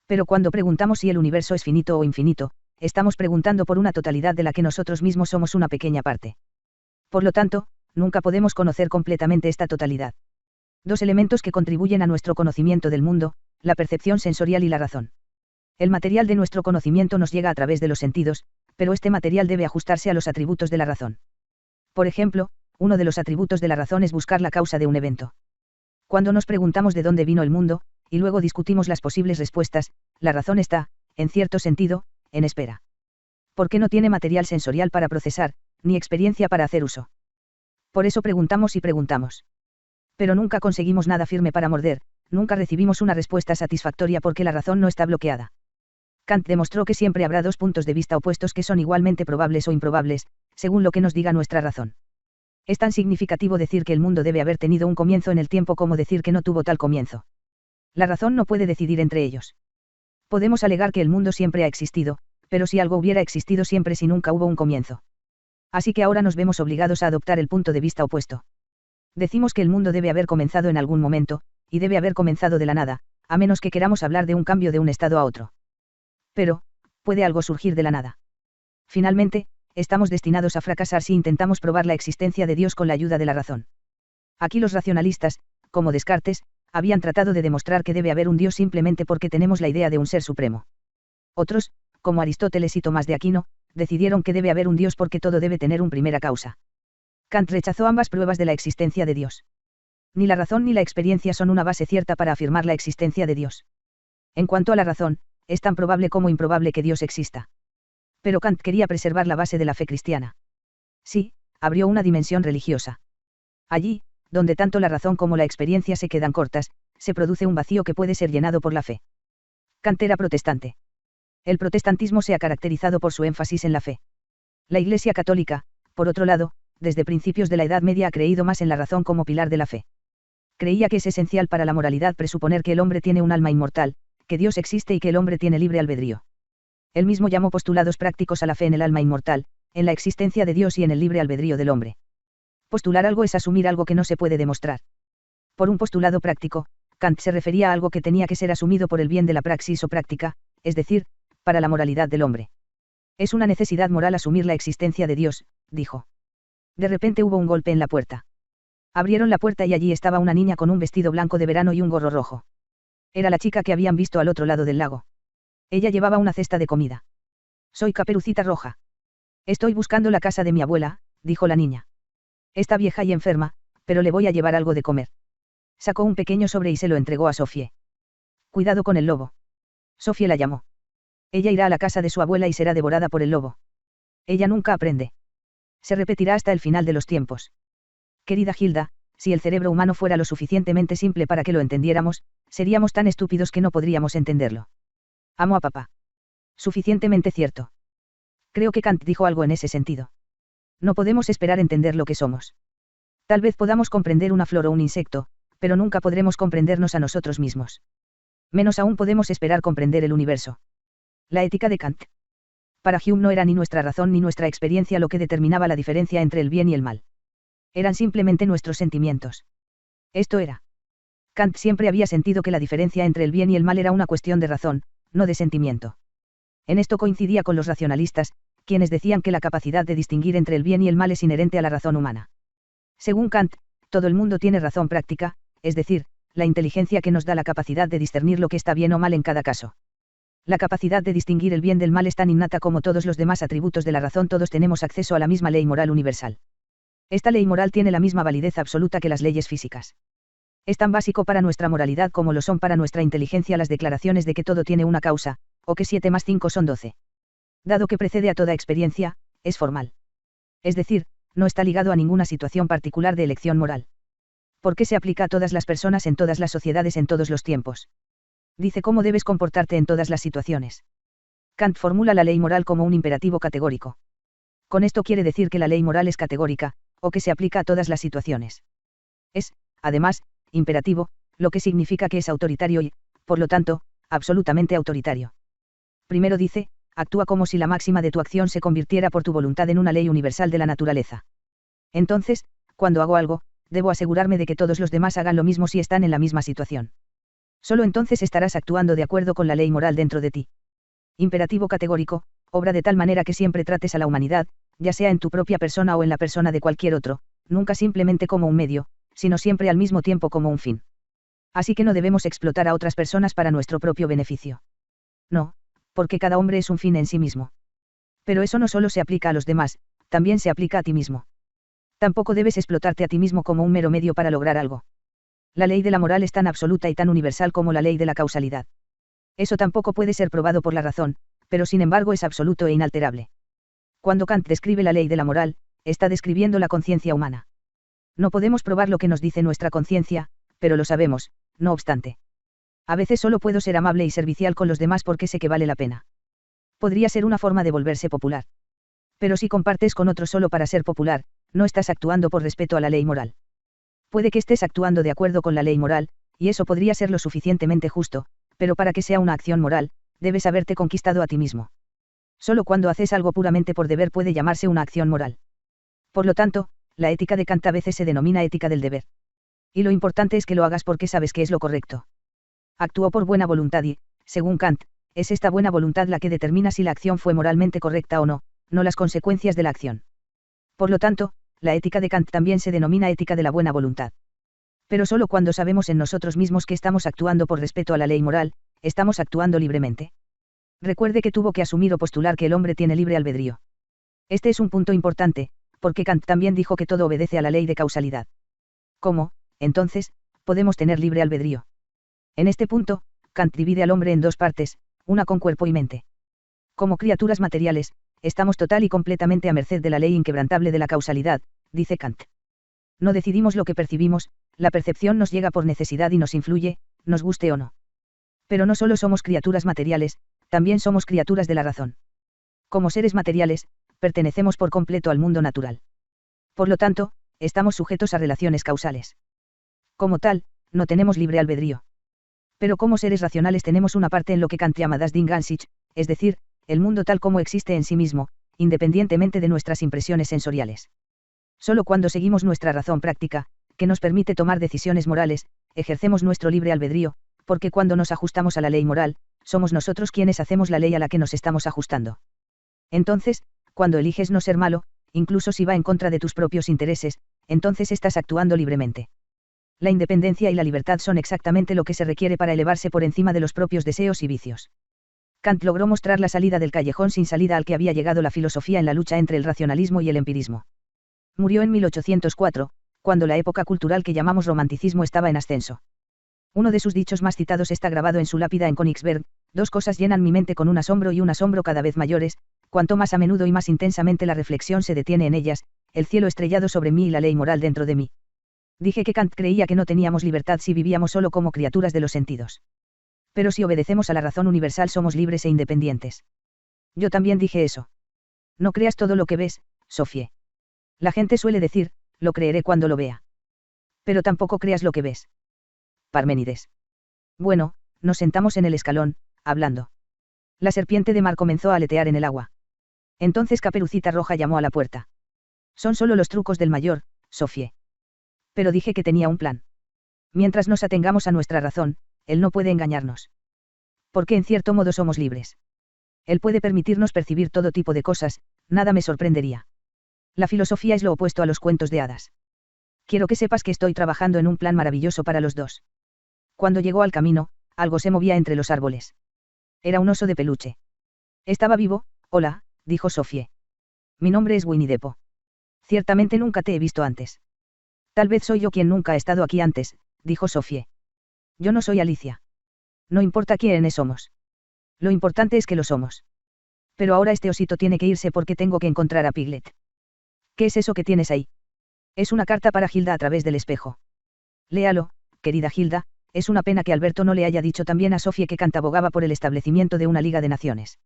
Pero cuando preguntamos si el universo es finito o infinito, estamos preguntando por una totalidad de la que nosotros mismos somos una pequeña parte. Por lo tanto, nunca podemos conocer completamente esta totalidad. Dos elementos que contribuyen a nuestro conocimiento del mundo, la percepción sensorial y la razón. El material de nuestro conocimiento nos llega a través de los sentidos, pero este material debe ajustarse a los atributos de la razón. Por ejemplo, uno de los atributos de la razón es buscar la causa de un evento. Cuando nos preguntamos de dónde vino el mundo, y luego discutimos las posibles respuestas, la razón está, en cierto sentido, en espera. Porque no tiene material sensorial para procesar, ni experiencia para hacer uso. Por eso preguntamos y preguntamos. Pero nunca conseguimos nada firme para morder, nunca recibimos una respuesta satisfactoria porque la razón no está bloqueada. Kant demostró que siempre habrá dos puntos de vista opuestos que son igualmente probables o improbables, según lo que nos diga nuestra razón. Es tan significativo decir que el mundo debe haber tenido un comienzo en el tiempo como decir que no tuvo tal comienzo. La razón no puede decidir entre ellos. Podemos alegar que el mundo siempre ha existido, pero si algo hubiera existido siempre si nunca hubo un comienzo. Así que ahora nos vemos obligados a adoptar el punto de vista opuesto. Decimos que el mundo debe haber comenzado en algún momento, y debe haber comenzado de la nada, a menos que queramos hablar de un cambio de un estado a otro. Pero, ¿puede algo surgir de la nada? Finalmente, estamos destinados a fracasar si intentamos probar la existencia de Dios con la ayuda de la razón. Aquí los racionalistas, como Descartes, habían tratado de demostrar que debe haber un Dios simplemente porque tenemos la idea de un ser supremo. Otros, como Aristóteles y Tomás de Aquino, decidieron que debe haber un Dios porque todo debe tener una primera causa. Kant rechazó ambas pruebas de la existencia de Dios. Ni la razón ni la experiencia son una base cierta para afirmar la existencia de Dios. En cuanto a la razón, es tan probable como improbable que Dios exista. Pero Kant quería preservar la base de la fe cristiana. Sí, abrió una dimensión religiosa. Allí, donde tanto la razón como la experiencia se quedan cortas, se produce un vacío que puede ser llenado por la fe. Kant era protestante. El protestantismo se ha caracterizado por su énfasis en la fe. La Iglesia católica, por otro lado, desde principios de la Edad Media ha creído más en la razón como pilar de la fe. Creía que es esencial para la moralidad presuponer que el hombre tiene un alma inmortal, que Dios existe y que el hombre tiene libre albedrío. Él mismo llamó postulados prácticos a la fe en el alma inmortal, en la existencia de Dios y en el libre albedrío del hombre. Postular algo es asumir algo que no se puede demostrar. Por un postulado práctico, Kant se refería a algo que tenía que ser asumido por el bien de la praxis o práctica, es decir, para la moralidad del hombre. Es una necesidad moral asumir la existencia de Dios, dijo. De repente hubo un golpe en la puerta. Abrieron la puerta y allí estaba una niña con un vestido blanco de verano y un gorro rojo. Era la chica que habían visto al otro lado del lago. Ella llevaba una cesta de comida. Soy Caperucita Roja. Estoy buscando la casa de mi abuela, dijo la niña. Está vieja y enferma, pero le voy a llevar algo de comer. Sacó un pequeño sobre y se lo entregó a Sophie. Cuidado con el lobo. Sophie la llamó. Ella irá a la casa de su abuela y será devorada por el lobo. Ella nunca aprende. Se repetirá hasta el final de los tiempos. Querida Hilda, si el cerebro humano fuera lo suficientemente simple para que lo entendiéramos, seríamos tan estúpidos que no podríamos entenderlo. Amo a papá. Suficientemente cierto. Creo que Kant dijo algo en ese sentido. No podemos esperar entender lo que somos. Tal vez podamos comprender una flor o un insecto, pero nunca podremos comprendernos a nosotros mismos. Menos aún podemos esperar comprender el universo. La ética de Kant. Para Hume no era ni nuestra razón ni nuestra experiencia lo que determinaba la diferencia entre el bien y el mal. Eran simplemente nuestros sentimientos. Esto era. Kant siempre había sentido que la diferencia entre el bien y el mal era una cuestión de razón, no de sentimiento. En esto coincidía con los racionalistas, quienes decían que la capacidad de distinguir entre el bien y el mal es inherente a la razón humana. Según Kant, todo el mundo tiene razón práctica, es decir, la inteligencia que nos da la capacidad de discernir lo que está bien o mal en cada caso. La capacidad de distinguir el bien del mal es tan innata como todos los demás atributos de la razón. Todos tenemos acceso a la misma ley moral universal. Esta ley moral tiene la misma validez absoluta que las leyes físicas. Es tan básico para nuestra moralidad como lo son para nuestra inteligencia las declaraciones de que todo tiene una causa, o que 7 más 5 son 12. Dado que precede a toda experiencia, es formal. Es decir, no está ligado a ninguna situación particular de elección moral. ¿Por qué se aplica a todas las personas en todas las sociedades en todos los tiempos? Dice cómo debes comportarte en todas las situaciones. Kant formula la ley moral como un imperativo categórico. Con esto quiere decir que la ley moral es categórica, o que se aplica a todas las situaciones. Es, además, imperativo, lo que significa que es autoritario y, por lo tanto, absolutamente autoritario. Primero dice, actúa como si la máxima de tu acción se convirtiera por tu voluntad en una ley universal de la naturaleza. Entonces, cuando hago algo, debo asegurarme de que todos los demás hagan lo mismo si están en la misma situación. Solo entonces estarás actuando de acuerdo con la ley moral dentro de ti. Imperativo categórico, obra de tal manera que siempre trates a la humanidad, ya sea en tu propia persona o en la persona de cualquier otro, nunca simplemente como un medio, sino siempre al mismo tiempo como un fin. Así que no debemos explotar a otras personas para nuestro propio beneficio. No, porque cada hombre es un fin en sí mismo. Pero eso no solo se aplica a los demás, también se aplica a ti mismo. Tampoco debes explotarte a ti mismo como un mero medio para lograr algo. La ley de la moral es tan absoluta y tan universal como la ley de la causalidad. Eso tampoco puede ser probado por la razón, pero sin embargo es absoluto e inalterable. Cuando Kant describe la ley de la moral, está describiendo la conciencia humana. No podemos probar lo que nos dice nuestra conciencia, pero lo sabemos, no obstante. A veces solo puedo ser amable y servicial con los demás porque sé que vale la pena. Podría ser una forma de volverse popular. Pero si compartes con otros solo para ser popular, no estás actuando por respeto a la ley moral. Puede que estés actuando de acuerdo con la ley moral, y eso podría ser lo suficientemente justo, pero para que sea una acción moral, debes haberte conquistado a ti mismo. Solo cuando haces algo puramente por deber puede llamarse una acción moral. Por lo tanto, la ética de Kant a veces se denomina ética del deber. Y lo importante es que lo hagas porque sabes que es lo correcto. Actuó por buena voluntad y, según Kant, es esta buena voluntad la que determina si la acción fue moralmente correcta o no, no las consecuencias de la acción. Por lo tanto, la ética de Kant también se denomina ética de la buena voluntad. Pero solo cuando sabemos en nosotros mismos que estamos actuando por respeto a la ley moral, estamos actuando libremente. Recuerde que tuvo que asumir o postular que el hombre tiene libre albedrío. Este es un punto importante, porque Kant también dijo que todo obedece a la ley de causalidad. ¿Cómo, entonces, podemos tener libre albedrío? En este punto, Kant divide al hombre en dos partes, una con cuerpo y mente. Como criaturas materiales, estamos total y completamente a merced de la ley inquebrantable de la causalidad, dice Kant. No decidimos lo que percibimos, la percepción nos llega por necesidad y nos influye, nos guste o no. Pero no solo somos criaturas materiales, también somos criaturas de la razón. Como seres materiales, pertenecemos por completo al mundo natural. Por lo tanto, estamos sujetos a relaciones causales. Como tal, no tenemos libre albedrío. Pero como seres racionales tenemos una parte en lo que Kant llama das Ding an sich, es decir, el mundo tal como existe en sí mismo, independientemente de nuestras impresiones sensoriales. Solo cuando seguimos nuestra razón práctica, que nos permite tomar decisiones morales, ejercemos nuestro libre albedrío, porque cuando nos ajustamos a la ley moral, somos nosotros quienes hacemos la ley a la que nos estamos ajustando. Entonces, cuando eliges no ser malo, incluso si va en contra de tus propios intereses, entonces estás actuando libremente. La independencia y la libertad son exactamente lo que se requiere para elevarse por encima de los propios deseos y vicios. Kant logró mostrar la salida del callejón sin salida al que había llegado la filosofía en la lucha entre el racionalismo y el empirismo. Murió en 1804, cuando la época cultural que llamamos romanticismo estaba en ascenso. Uno de sus dichos más citados está grabado en su lápida en Königsberg: dos cosas llenan mi mente con un asombro y un asombro cada vez mayores, cuanto más a menudo y más intensamente la reflexión se detiene en ellas, el cielo estrellado sobre mí y la ley moral dentro de mí. Dije que Kant creía que no teníamos libertad si vivíamos solo como criaturas de los sentidos. Pero si obedecemos a la razón universal somos libres e independientes. Yo también dije eso. No creas todo lo que ves, Sofie. La gente suele decir, lo creeré cuando lo vea. Pero tampoco creas lo que ves. Parménides. Bueno, nos sentamos en el escalón, hablando. La serpiente de mar comenzó a aletear en el agua. Entonces Caperucita Roja llamó a la puerta. Son solo los trucos del mayor, Sofie. Pero dije que tenía un plan. Mientras nos atengamos a nuestra razón, él no puede engañarnos. Porque en cierto modo somos libres. Él puede permitirnos percibir todo tipo de cosas, nada me sorprendería. La filosofía es lo opuesto a los cuentos de hadas. Quiero que sepas que estoy trabajando en un plan maravilloso para los dos. Cuando llegó al camino, algo se movía entre los árboles. Era un oso de peluche. Estaba vivo. Hola, dijo Sofie. Mi nombre es Winnie the Pooh. Ciertamente nunca te he visto antes. Tal vez soy yo quien nunca ha estado aquí antes, dijo Sofie. Yo no soy Alicia. No importa quiénes somos. Lo importante es que lo somos. Pero ahora este osito tiene que irse porque tengo que encontrar a Piglet. ¿Qué es eso que tienes ahí? Es una carta para Hilda a través del espejo. Léalo, querida Hilda. Es una pena que Alberto no le haya dicho también a Sofie que Kant abogaba por el establecimiento de una Liga de Naciones.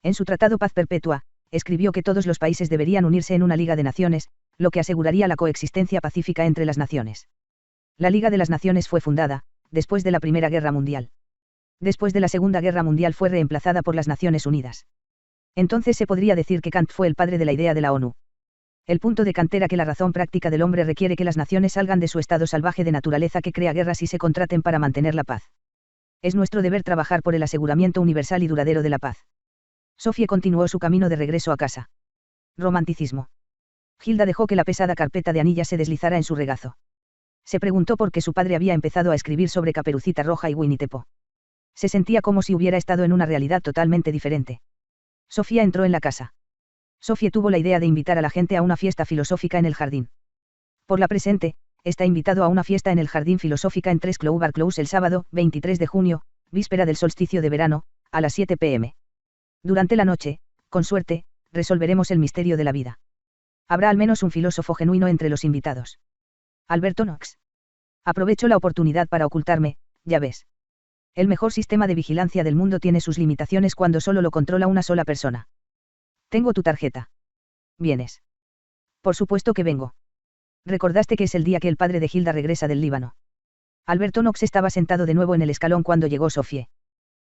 En su tratado Paz Perpetua, escribió que todos los países deberían unirse en una Liga de Naciones, lo que aseguraría la coexistencia pacífica entre las naciones. La Liga de las Naciones fue fundada, después de la Primera Guerra Mundial. Después de la Segunda Guerra Mundial fue reemplazada por las Naciones Unidas. Entonces se podría decir que Kant fue el padre de la idea de la ONU. El punto de Kant era que la razón práctica del hombre requiere que las naciones salgan de su estado salvaje de naturaleza que crea guerras y se contraten para mantener la paz. Es nuestro deber trabajar por el aseguramiento universal y duradero de la paz. Sofie continuó su camino de regreso a casa. Romanticismo. Hilda dejó que la pesada carpeta de anillas se deslizara en su regazo. Se preguntó por qué su padre había empezado a escribir sobre Caperucita Roja y Winnie the Pooh. Se sentía como si hubiera estado en una realidad totalmente diferente. Sofía entró en la casa. Sofie tuvo la idea de invitar a la gente a una fiesta filosófica en el jardín. Por la presente, está invitado a una fiesta en el Jardín Filosófica en 3 Clover Close el sábado, 23 de junio, víspera del solsticio de verano, a las 7 p.m. Durante la noche, con suerte, resolveremos el misterio de la vida. Habrá al menos un filósofo genuino entre los invitados. Alberto Knox. Aprovecho la oportunidad para ocultarme, ya ves. El mejor sistema de vigilancia del mundo tiene sus limitaciones cuando solo lo controla una sola persona. Tengo tu tarjeta. ¿Vienes? Por supuesto que vengo. Recordaste que es el día que el padre de Hilda regresa del Líbano. Alberto Knox estaba sentado de nuevo en el escalón cuando llegó Sofie.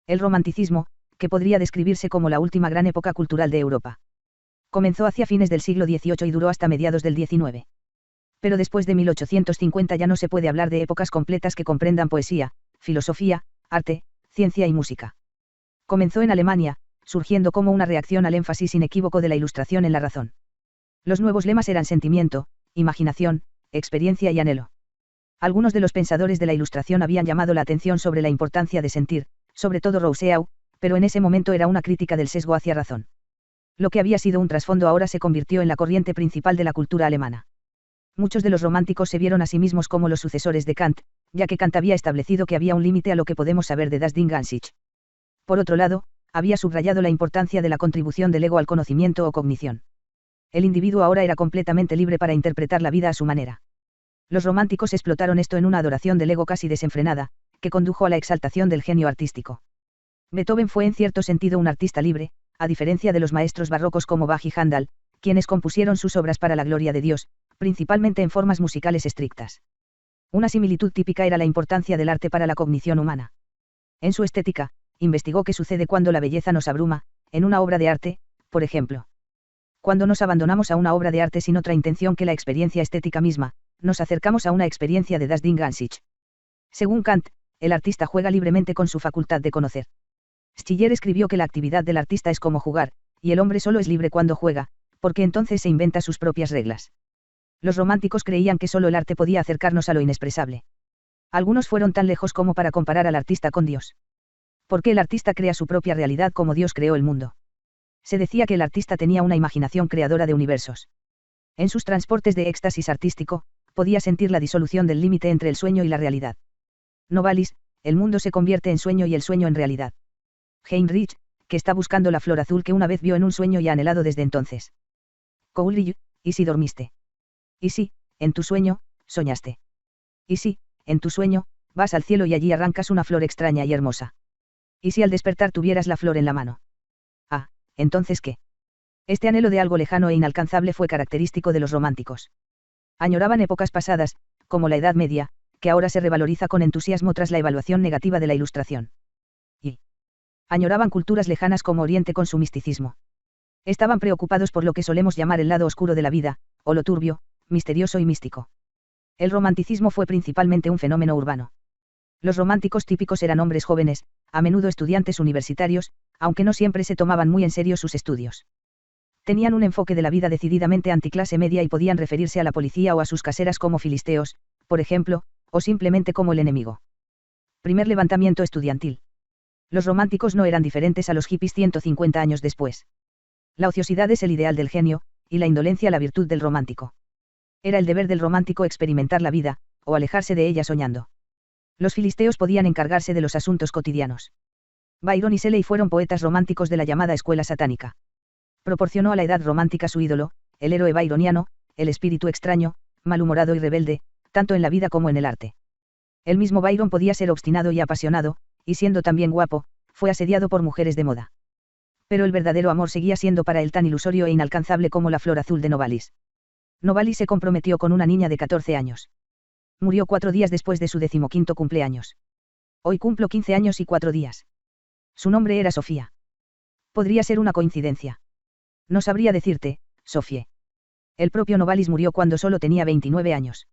El romanticismo, que podría describirse como la última gran época cultural de Europa. Comenzó hacia fines del siglo XVIII y duró hasta mediados del XIX. Pero después de 1850 ya no se puede hablar de épocas completas que comprendan poesía, filosofía, arte, ciencia y música. Comenzó en Alemania, surgiendo como una reacción al énfasis inequívoco de la Ilustración en la razón. Los nuevos lemas eran sentimiento, imaginación, experiencia y anhelo. Algunos de los pensadores de la Ilustración habían llamado la atención sobre la importancia de sentir, sobre todo Rousseau, pero en ese momento era una crítica del sesgo hacia razón. Lo que había sido un trasfondo ahora se convirtió en la corriente principal de la cultura alemana. Muchos de los románticos se vieron a sí mismos como los sucesores de Kant, ya que Kant había establecido que había un límite a lo que podemos saber de das Dinge an sich. Por otro lado, había subrayado la importancia de la contribución del ego al conocimiento o cognición. El individuo ahora era completamente libre para interpretar la vida a su manera. Los románticos explotaron esto en una adoración del ego casi desenfrenada, que condujo a la exaltación del genio artístico. Beethoven fue en cierto sentido un artista libre, a diferencia de los maestros barrocos como Bach y Handel, quienes compusieron sus obras para la gloria de Dios, principalmente en formas musicales estrictas. Una similitud típica era la importancia del arte para la cognición humana. En su estética, investigó qué sucede cuando la belleza nos abruma, en una obra de arte, por ejemplo. Cuando nos abandonamos a una obra de arte sin otra intención que la experiencia estética misma, nos acercamos a una experiencia de das Dinge an sich. Según Kant, el artista juega libremente con su facultad de conocer. Schiller escribió que la actividad del artista es como jugar, y el hombre solo es libre cuando juega, porque entonces se inventa sus propias reglas. Los románticos creían que solo el arte podía acercarnos a lo inexpresable. Algunos fueron tan lejos como para comparar al artista con Dios. Porque el artista crea su propia realidad como Dios creó el mundo. Se decía que el artista tenía una imaginación creadora de universos. En sus transportes de éxtasis artístico, podía sentir la disolución del límite entre el sueño y la realidad. Novalis, el mundo se convierte en sueño y el sueño en realidad. Heinrich, que está buscando la flor azul que una vez vio en un sueño y ha anhelado desde entonces. Coleridge, ¿y si dormiste? ¿Y si, en tu sueño, soñaste? ¿Y si, en tu sueño, vas al cielo y allí arrancas una flor extraña y hermosa? ¿Y si al despertar tuvieras la flor en la mano? Ah, ¿entonces qué? Este anhelo de algo lejano e inalcanzable fue característico de los románticos. Añoraban épocas pasadas, como la Edad Media, que ahora se revaloriza con entusiasmo tras la evaluación negativa de la Ilustración. Y añoraban culturas lejanas como Oriente con su misticismo. Estaban preocupados por lo que solemos llamar el lado oscuro de la vida, o lo turbio, misterioso y místico. El romanticismo fue principalmente un fenómeno urbano. Los románticos típicos eran hombres jóvenes, a menudo estudiantes universitarios, aunque no siempre se tomaban muy en serio sus estudios. Tenían un enfoque de la vida decididamente anticlase media y podían referirse a la policía o a sus caseras como filisteos, por ejemplo, o simplemente como el enemigo. Primer levantamiento estudiantil. Los románticos no eran diferentes a los hippies 150 años después. La ociosidad es el ideal del genio, y la indolencia la virtud del romántico. Era el deber del romántico experimentar la vida, o alejarse de ella soñando. Los filisteos podían encargarse de los asuntos cotidianos. Byron y Shelley fueron poetas románticos de la llamada escuela satánica. Proporcionó a la edad romántica su ídolo, el héroe byroniano, el espíritu extraño, malhumorado y rebelde, tanto en la vida como en el arte. El mismo Byron podía ser obstinado y apasionado, y siendo también guapo, fue asediado por mujeres de moda. Pero el verdadero amor seguía siendo para él tan ilusorio e inalcanzable como la flor azul de Novalis. Novalis se comprometió con una niña de 14 años. Murió 4 días después de su 15º cumpleaños. Hoy cumplo 15 años y 4 días. Su nombre era Sofía. Podría ser una coincidencia. No sabría decirte, Sofie. El propio Novalis murió cuando solo tenía 29 años.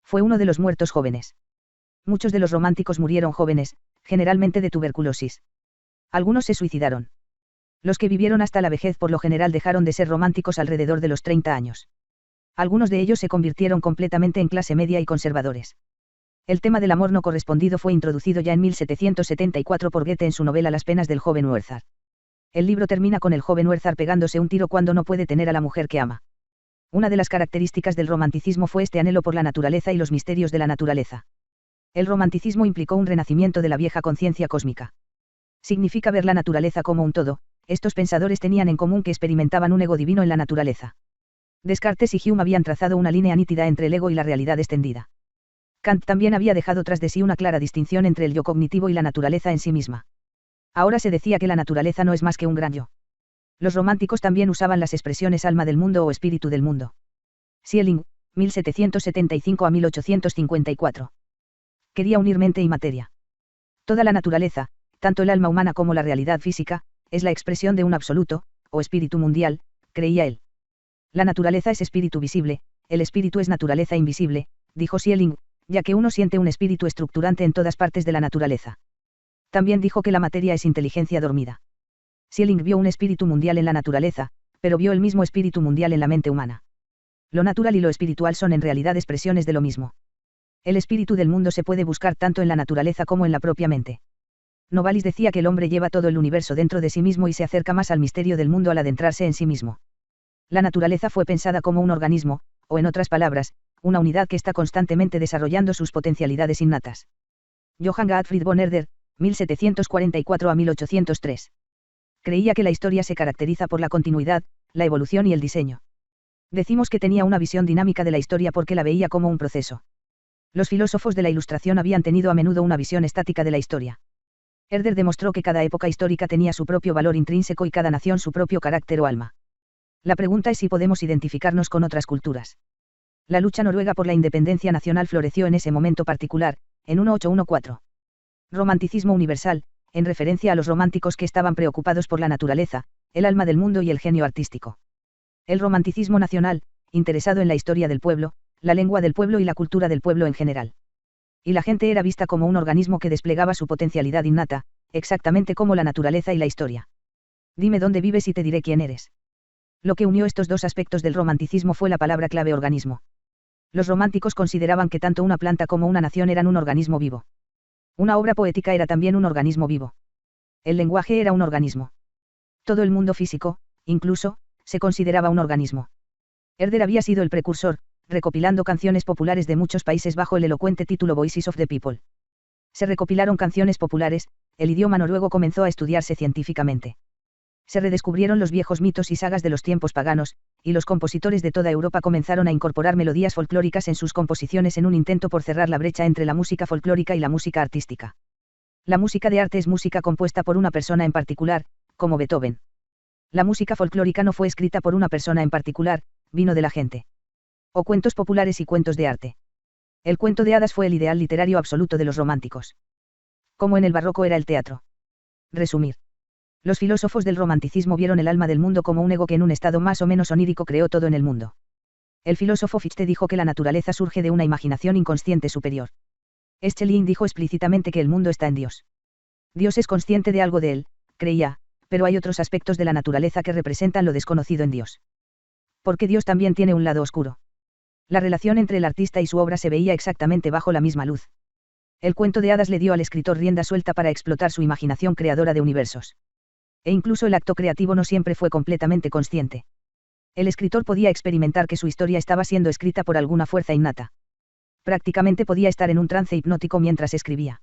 Fue uno de los muertos jóvenes. Muchos de los románticos murieron jóvenes, generalmente de tuberculosis. Algunos se suicidaron. Los que vivieron hasta la vejez por lo general dejaron de ser románticos alrededor de los 30 años. Algunos de ellos se convirtieron completamente en clase media y conservadores. El tema del amor no correspondido fue introducido ya en 1774 por Goethe en su novela Las penas del joven Werther. El libro termina con el joven Werther pegándose un tiro cuando no puede tener a la mujer que ama. Una de las características del romanticismo fue este anhelo por la naturaleza y los misterios de la naturaleza. El romanticismo implicó un renacimiento de la vieja conciencia cósmica. Significa ver la naturaleza como un todo. Estos pensadores tenían en común que experimentaban un ego divino en la naturaleza. Descartes y Hume habían trazado una línea nítida entre el ego y la realidad extendida. Kant también había dejado tras de sí una clara distinción entre el yo cognitivo y la naturaleza en sí misma. Ahora se decía que la naturaleza no es más que un gran yo. Los románticos también usaban las expresiones alma del mundo o espíritu del mundo. Schelling, 1775 a 1854. Quería unir mente y materia. Toda la naturaleza, tanto el alma humana como la realidad física, es la expresión de un absoluto, o espíritu mundial, creía él. La naturaleza es espíritu visible, el espíritu es naturaleza invisible, dijo Schelling, ya que uno siente un espíritu estructurante en todas partes de la naturaleza. También dijo que la materia es inteligencia dormida. Schelling vio un espíritu mundial en la naturaleza, pero vio el mismo espíritu mundial en la mente humana. Lo natural y lo espiritual son en realidad expresiones de lo mismo. El espíritu del mundo se puede buscar tanto en la naturaleza como en la propia mente. Novalis decía que el hombre lleva todo el universo dentro de sí mismo y se acerca más al misterio del mundo al adentrarse en sí mismo. La naturaleza fue pensada como un organismo, o en otras palabras, una unidad que está constantemente desarrollando sus potencialidades innatas. Johann Gottfried von Herder, 1744 a 1803. Creía que la historia se caracteriza por la continuidad, la evolución y el diseño. Decimos que tenía una visión dinámica de la historia porque la veía como un proceso. Los filósofos de la Ilustración habían tenido a menudo una visión estática de la historia. Herder demostró que cada época histórica tenía su propio valor intrínseco y cada nación su propio carácter o alma. La pregunta es si podemos identificarnos con otras culturas. La lucha noruega por la independencia nacional floreció en ese momento particular, en 1814. Romanticismo universal, en referencia a los románticos que estaban preocupados por la naturaleza, el alma del mundo y el genio artístico. El romanticismo nacional, interesado en la historia del pueblo, la lengua del pueblo y la cultura del pueblo en general. Y la gente era vista como un organismo que desplegaba su potencialidad innata, exactamente como la naturaleza y la historia. Dime dónde vives y te diré quién eres. Lo que unió estos dos aspectos del romanticismo fue la palabra clave organismo. Los románticos consideraban que tanto una planta como una nación eran un organismo vivo. Una obra poética era también un organismo vivo. El lenguaje era un organismo. Todo el mundo físico, incluso, se consideraba un organismo. Herder había sido el precursor, recopilando canciones populares de muchos países bajo el elocuente título Voices of the People. Se recopilaron canciones populares, el idioma noruego comenzó a estudiarse científicamente. Se redescubrieron los viejos mitos y sagas de los tiempos paganos, y los compositores de toda Europa comenzaron a incorporar melodías folclóricas en sus composiciones en un intento por cerrar la brecha entre la música folclórica y la música artística. La música de arte es música compuesta por una persona en particular, como Beethoven. La música folclórica no fue escrita por una persona en particular, vino de la gente. O cuentos populares y cuentos de arte. El cuento de hadas fue el ideal literario absoluto de los románticos. Como en el barroco era el teatro. Resumir. Los filósofos del romanticismo vieron el alma del mundo como un ego que en un estado más o menos onírico creó todo en el mundo. El filósofo Fichte dijo que la naturaleza surge de una imaginación inconsciente superior. Schelling dijo explícitamente que el mundo está en Dios. Dios es consciente de algo de él, creía, pero hay otros aspectos de la naturaleza que representan lo desconocido en Dios. Porque Dios también tiene un lado oscuro. La relación entre el artista y su obra se veía exactamente bajo la misma luz. El cuento de hadas le dio al escritor rienda suelta para explotar su imaginación creadora de universos. E incluso el acto creativo no siempre fue completamente consciente. El escritor podía experimentar que su historia estaba siendo escrita por alguna fuerza innata. Prácticamente podía estar en un trance hipnótico mientras escribía.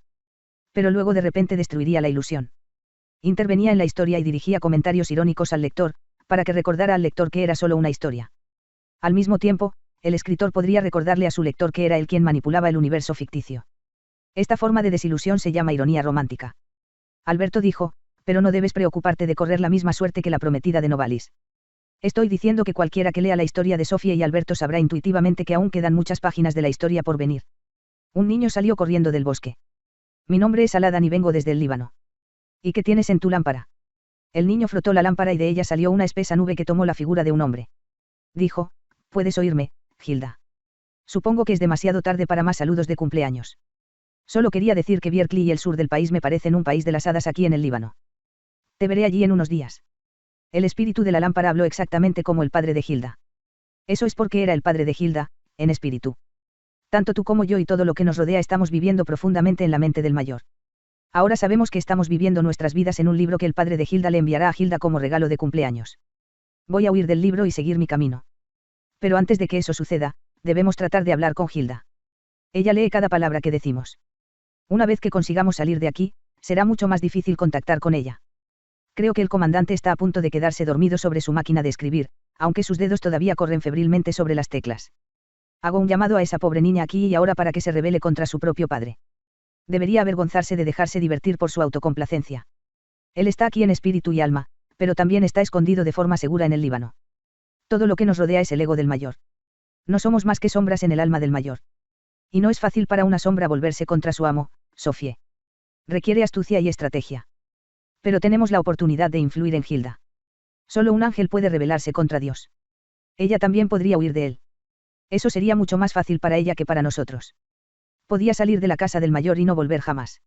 Pero luego de repente destruiría la ilusión. Intervenía en la historia y dirigía comentarios irónicos al lector, para que recordara al lector que era solo una historia. Al mismo tiempo, el escritor podría recordarle a su lector que era él quien manipulaba el universo ficticio. Esta forma de desilusión se llama ironía romántica. Alberto dijo, pero no debes preocuparte de correr la misma suerte que la prometida de Novalis. Estoy diciendo que cualquiera que lea la historia de Sofía y Alberto sabrá intuitivamente que aún quedan muchas páginas de la historia por venir. Un niño salió corriendo del bosque. Mi nombre es Aladan y vengo desde el Líbano. ¿Y qué tienes en tu lámpara? El niño frotó la lámpara y de ella salió una espesa nube que tomó la figura de un hombre. Dijo, puedes oírme, Hilda. Supongo que es demasiado tarde para más saludos de cumpleaños. Solo quería decir que Berkeley y el sur del país me parecen un país de las hadas aquí en el Líbano. Te veré allí en unos días. El espíritu de la lámpara habló exactamente como el padre de Hilda. Eso es porque era el padre de Hilda, en espíritu. Tanto tú como yo y todo lo que nos rodea estamos viviendo profundamente en la mente del mayor. Ahora sabemos que estamos viviendo nuestras vidas en un libro que el padre de Hilda le enviará a Hilda como regalo de cumpleaños. Voy a huir del libro y seguir mi camino. Pero antes de que eso suceda, debemos tratar de hablar con Hilda. Ella lee cada palabra que decimos. Una vez que consigamos salir de aquí, será mucho más difícil contactar con ella. Creo que el comandante está a punto de quedarse dormido sobre su máquina de escribir, aunque sus dedos todavía corren febrilmente sobre las teclas. Hago un llamado a esa pobre niña aquí y ahora para que se rebele contra su propio padre. Debería avergonzarse de dejarse divertir por su autocomplacencia. Él está aquí en espíritu y alma, pero también está escondido de forma segura en el Líbano. Todo lo que nos rodea es el ego del mayor. No somos más que sombras en el alma del mayor. Y no es fácil para una sombra volverse contra su amo, Sofie. Requiere astucia y estrategia. Pero tenemos la oportunidad de influir en Hilda. Solo un ángel puede rebelarse contra Dios. Ella también podría huir de él. Eso sería mucho más fácil para ella que para nosotros. Podía salir de la casa del mayor y no volver jamás.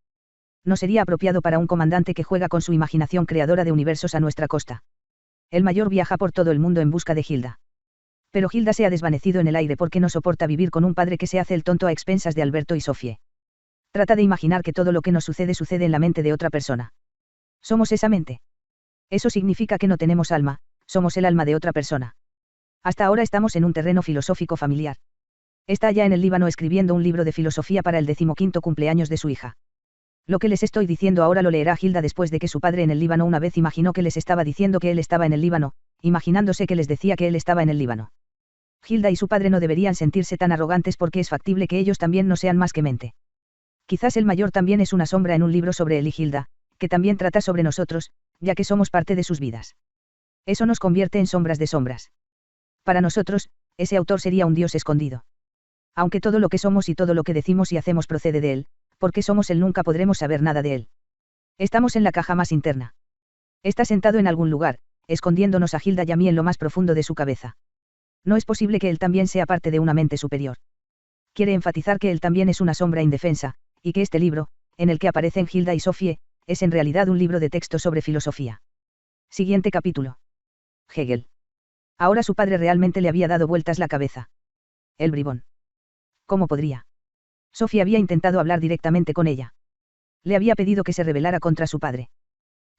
No sería apropiado para un comandante que juega con su imaginación creadora de universos a nuestra costa. El mayor viaja por todo el mundo en busca de Hilda. Pero Hilda se ha desvanecido en el aire porque no soporta vivir con un padre que se hace el tonto a expensas de Alberto y Sofie. Trata de imaginar que todo lo que nos sucede sucede en la mente de otra persona. Somos esa mente. Eso significa que no tenemos alma, somos el alma de otra persona. Hasta ahora estamos en un terreno filosófico familiar. Está allá en el Líbano escribiendo un libro de filosofía para el 15º cumpleaños de su hija. Lo que les estoy diciendo ahora lo leerá Hilda después de que su padre en el Líbano una vez imaginó que les estaba diciendo que él estaba en el Líbano, imaginándose que les decía que él estaba en el Líbano. Hilda y su padre no deberían sentirse tan arrogantes porque es factible que ellos también no sean más que mente. Quizás el mayor también es una sombra en un libro sobre él y Hilda, que también trata sobre nosotros, ya que somos parte de sus vidas. Eso nos convierte en sombras de sombras. Para nosotros, ese autor sería un Dios escondido. Aunque todo lo que somos y todo lo que decimos y hacemos procede de él, porque somos él nunca podremos saber nada de él. Estamos en la caja más interna. Está sentado en algún lugar, escondiéndonos a Hilda y a mí en lo más profundo de su cabeza. No es posible que él también sea parte de una mente superior. Quiere enfatizar que él también es una sombra indefensa, y que este libro, en el que aparecen Hilda y Sofie, es en realidad un libro de texto sobre filosofía. Siguiente capítulo. Hegel. Ahora su padre realmente le había dado vueltas la cabeza. El bribón. ¿Cómo podría? Sofía había intentado hablar directamente con ella. Le había pedido que se rebelara contra su padre.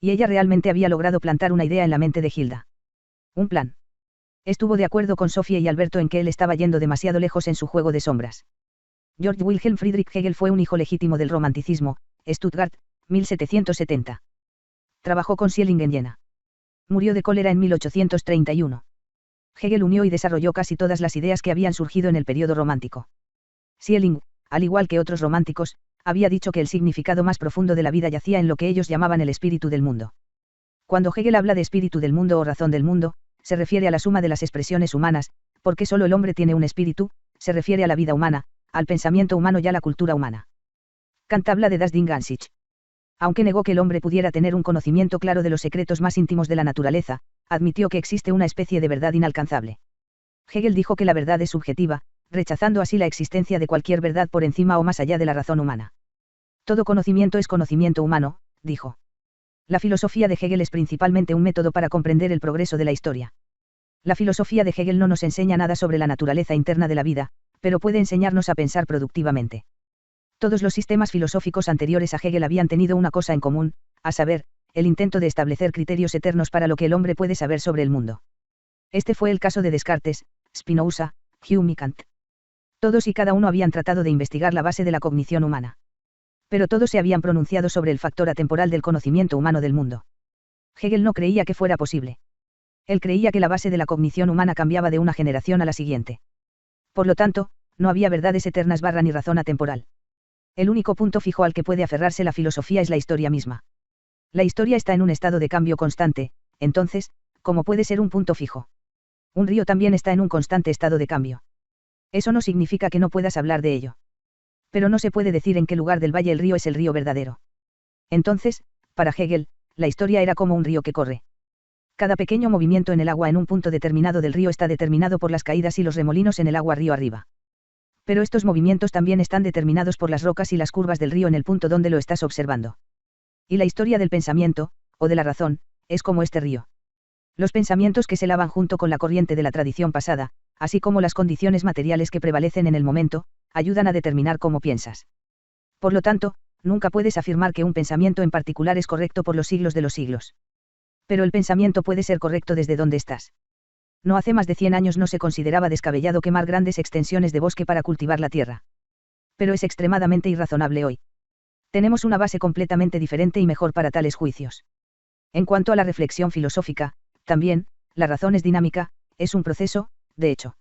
Y ella realmente había logrado plantar una idea en la mente de Hilda. Un plan. Estuvo de acuerdo con Sofía y Alberto en que él estaba yendo demasiado lejos en su juego de sombras. Georg Wilhelm Friedrich Hegel fue un hijo legítimo del romanticismo, Stuttgart, 1770. Trabajó con Schelling en Jena. Murió de cólera en 1831. Hegel unió y desarrolló casi todas las ideas que habían surgido en el periodo romántico. Schelling, al igual que otros románticos, había dicho que el significado más profundo de la vida yacía en lo que ellos llamaban el espíritu del mundo. Cuando Hegel habla de espíritu del mundo o razón del mundo, se refiere a la suma de las expresiones humanas, porque solo el hombre tiene un espíritu, se refiere a la vida humana, al pensamiento humano y a la cultura humana. Kant habla de das Ding an sich. Aunque negó que el hombre pudiera tener un conocimiento claro de los secretos más íntimos de la naturaleza, admitió que existe una especie de verdad inalcanzable. Hegel dijo que la verdad es subjetiva, rechazando así la existencia de cualquier verdad por encima o más allá de la razón humana. Todo conocimiento es conocimiento humano, dijo. La filosofía de Hegel es principalmente un método para comprender el progreso de la historia. La filosofía de Hegel no nos enseña nada sobre la naturaleza interna de la vida, pero puede enseñarnos a pensar productivamente. Todos los sistemas filosóficos anteriores a Hegel habían tenido una cosa en común, a saber, el intento de establecer criterios eternos para lo que el hombre puede saber sobre el mundo. Este fue el caso de Descartes, Spinoza, Hume y Kant. Todos y cada uno habían tratado de investigar la base de la cognición humana. Pero todos se habían pronunciado sobre el factor atemporal del conocimiento humano del mundo. Hegel no creía que fuera posible. Él creía que la base de la cognición humana cambiaba de una generación a la siguiente. Por lo tanto, no había verdades eternas ni razón atemporal. El único punto fijo al que puede aferrarse la filosofía es la historia misma. La historia está en un estado de cambio constante, entonces, ¿cómo puede ser un punto fijo? Un río también está en un constante estado de cambio. Eso no significa que no puedas hablar de ello. Pero no se puede decir en qué lugar del valle el río es el río verdadero. Entonces, para Hegel, la historia era como un río que corre. Cada pequeño movimiento en el agua en un punto determinado del río está determinado por las caídas y los remolinos en el agua río arriba. Pero estos movimientos también están determinados por las rocas y las curvas del río en el punto donde lo estás observando. Y la historia del pensamiento, o de la razón, es como este río. Los pensamientos que se lavan junto con la corriente de la tradición pasada, así como las condiciones materiales que prevalecen en el momento, ayudan a determinar cómo piensas. Por lo tanto, nunca puedes afirmar que un pensamiento en particular es correcto por los siglos de los siglos. Pero el pensamiento puede ser correcto desde donde estás. No hace más de 100 años no se consideraba descabellado quemar grandes extensiones de bosque para cultivar la tierra. Pero es extremadamente irrazonable hoy. Tenemos una base completamente diferente y mejor para tales juicios. En cuanto a la reflexión filosófica, también, la razón es dinámica, es un proceso, de hecho.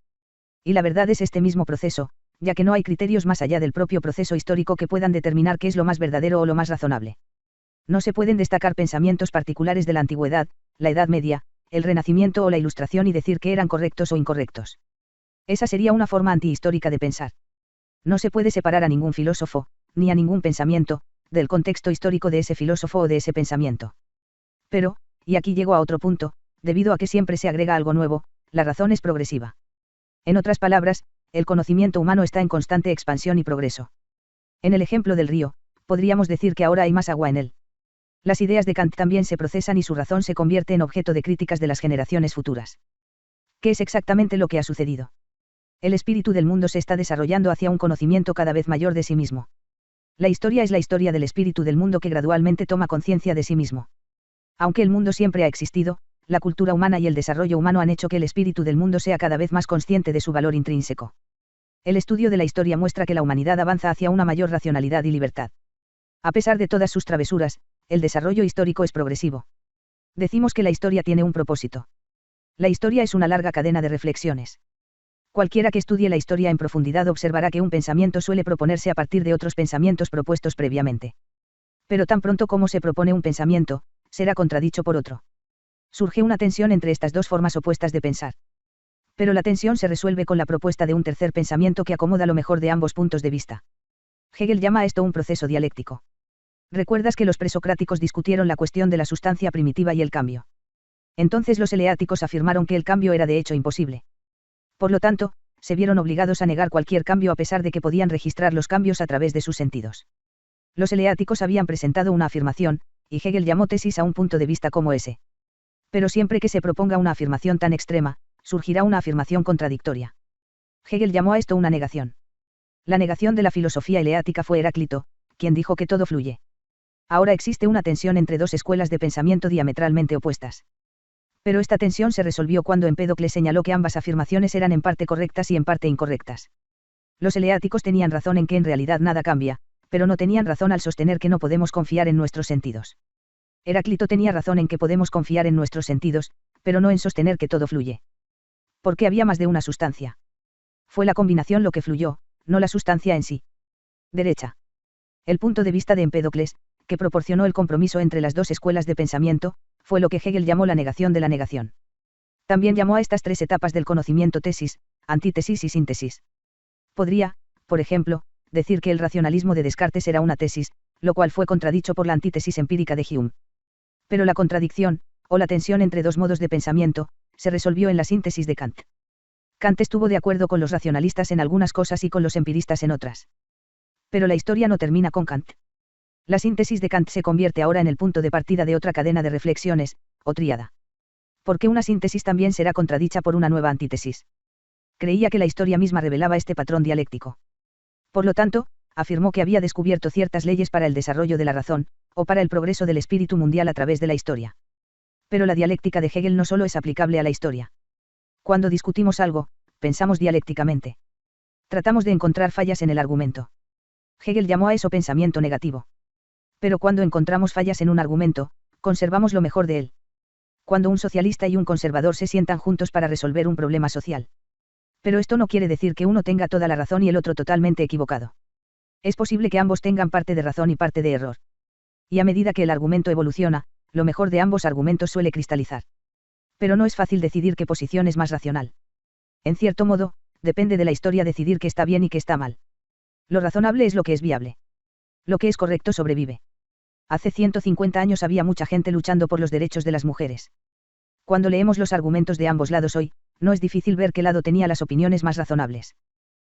Y la verdad es este mismo proceso, ya que no hay criterios más allá del propio proceso histórico que puedan determinar qué es lo más verdadero o lo más razonable. No se pueden destacar pensamientos particulares de la antigüedad, la Edad Media, el Renacimiento o la Ilustración y decir que eran correctos o incorrectos. Esa sería una forma antihistórica de pensar. No se puede separar a ningún filósofo, ni a ningún pensamiento, del contexto histórico de ese filósofo o de ese pensamiento. Pero, y aquí llego a otro punto, debido a que siempre se agrega algo nuevo, la razón es progresiva. En otras palabras, el conocimiento humano está en constante expansión y progreso. En el ejemplo del río, podríamos decir que ahora hay más agua en él. Las ideas de Kant también se procesan y su razón se convierte en objeto de críticas de las generaciones futuras. ¿Qué es exactamente lo que ha sucedido? El espíritu del mundo se está desarrollando hacia un conocimiento cada vez mayor de sí mismo. La historia es la historia del espíritu del mundo que gradualmente toma conciencia de sí mismo. Aunque el mundo siempre ha existido, la cultura humana y el desarrollo humano han hecho que el espíritu del mundo sea cada vez más consciente de su valor intrínseco. El estudio de la historia muestra que la humanidad avanza hacia una mayor racionalidad y libertad. A pesar de todas sus travesuras, el desarrollo histórico es progresivo. Decimos que la historia tiene un propósito. La historia es una larga cadena de reflexiones. Cualquiera que estudie la historia en profundidad observará que un pensamiento suele proponerse a partir de otros pensamientos propuestos previamente. Pero tan pronto como se propone un pensamiento, será contradicho por otro. Surge una tensión entre estas dos formas opuestas de pensar. Pero la tensión se resuelve con la propuesta de un tercer pensamiento que acomoda lo mejor de ambos puntos de vista. Hegel llama a esto un proceso dialéctico. ¿Recuerdas que los presocráticos discutieron la cuestión de la sustancia primitiva y el cambio? Entonces los eleáticos afirmaron que el cambio era de hecho imposible. Por lo tanto, se vieron obligados a negar cualquier cambio a pesar de que podían registrar los cambios a través de sus sentidos. Los eleáticos habían presentado una afirmación, y Hegel llamó tesis a un punto de vista como ese. Pero siempre que se proponga una afirmación tan extrema, surgirá una afirmación contradictoria. Hegel llamó a esto una negación. La negación de la filosofía eleática fue Heráclito, quien dijo que todo fluye. Ahora existe una tensión entre dos escuelas de pensamiento diametralmente opuestas. Pero esta tensión se resolvió cuando Empédocles señaló que ambas afirmaciones eran en parte correctas y en parte incorrectas. Los eleáticos tenían razón en que en realidad nada cambia, pero no tenían razón al sostener que no podemos confiar en nuestros sentidos. Heráclito tenía razón en que podemos confiar en nuestros sentidos, pero no en sostener que todo fluye. Porque había más de una sustancia. Fue la combinación lo que fluyó, no la sustancia en sí. Derecha. El punto de vista de Empédocles, que proporcionó el compromiso entre las dos escuelas de pensamiento, fue lo que Hegel llamó la negación de la negación. También llamó a estas tres etapas del conocimiento tesis, antítesis y síntesis. Podría, por ejemplo, decir que el racionalismo de Descartes era una tesis, lo cual fue contradicho por la antítesis empírica de Hume. Pero la contradicción, o la tensión entre dos modos de pensamiento, se resolvió en la síntesis de Kant. Kant estuvo de acuerdo con los racionalistas en algunas cosas y con los empiristas en otras. Pero la historia no termina con Kant. La síntesis de Kant se convierte ahora en el punto de partida de otra cadena de reflexiones, o tríada. Porque una síntesis también será contradicha por una nueva antítesis. Creía que la historia misma revelaba este patrón dialéctico. Por lo tanto, afirmó que había descubierto ciertas leyes para el desarrollo de la razón, o para el progreso del espíritu mundial a través de la historia. Pero la dialéctica de Hegel no solo es aplicable a la historia. Cuando discutimos algo, pensamos dialécticamente. Tratamos de encontrar fallas en el argumento. Hegel llamó a eso pensamiento negativo. Pero cuando encontramos fallas en un argumento, conservamos lo mejor de él. Cuando un socialista y un conservador se sientan juntos para resolver un problema social. Pero esto no quiere decir que uno tenga toda la razón y el otro totalmente equivocado. Es posible que ambos tengan parte de razón y parte de error. Y a medida que el argumento evoluciona, lo mejor de ambos argumentos suele cristalizar. Pero no es fácil decidir qué posición es más racional. En cierto modo, depende de la historia decidir qué está bien y qué está mal. Lo razonable es lo que es viable. Lo que es correcto sobrevive. Hace 150 años había mucha gente luchando por los derechos de las mujeres. Cuando leemos los argumentos de ambos lados hoy, no es difícil ver qué lado tenía las opiniones más razonables.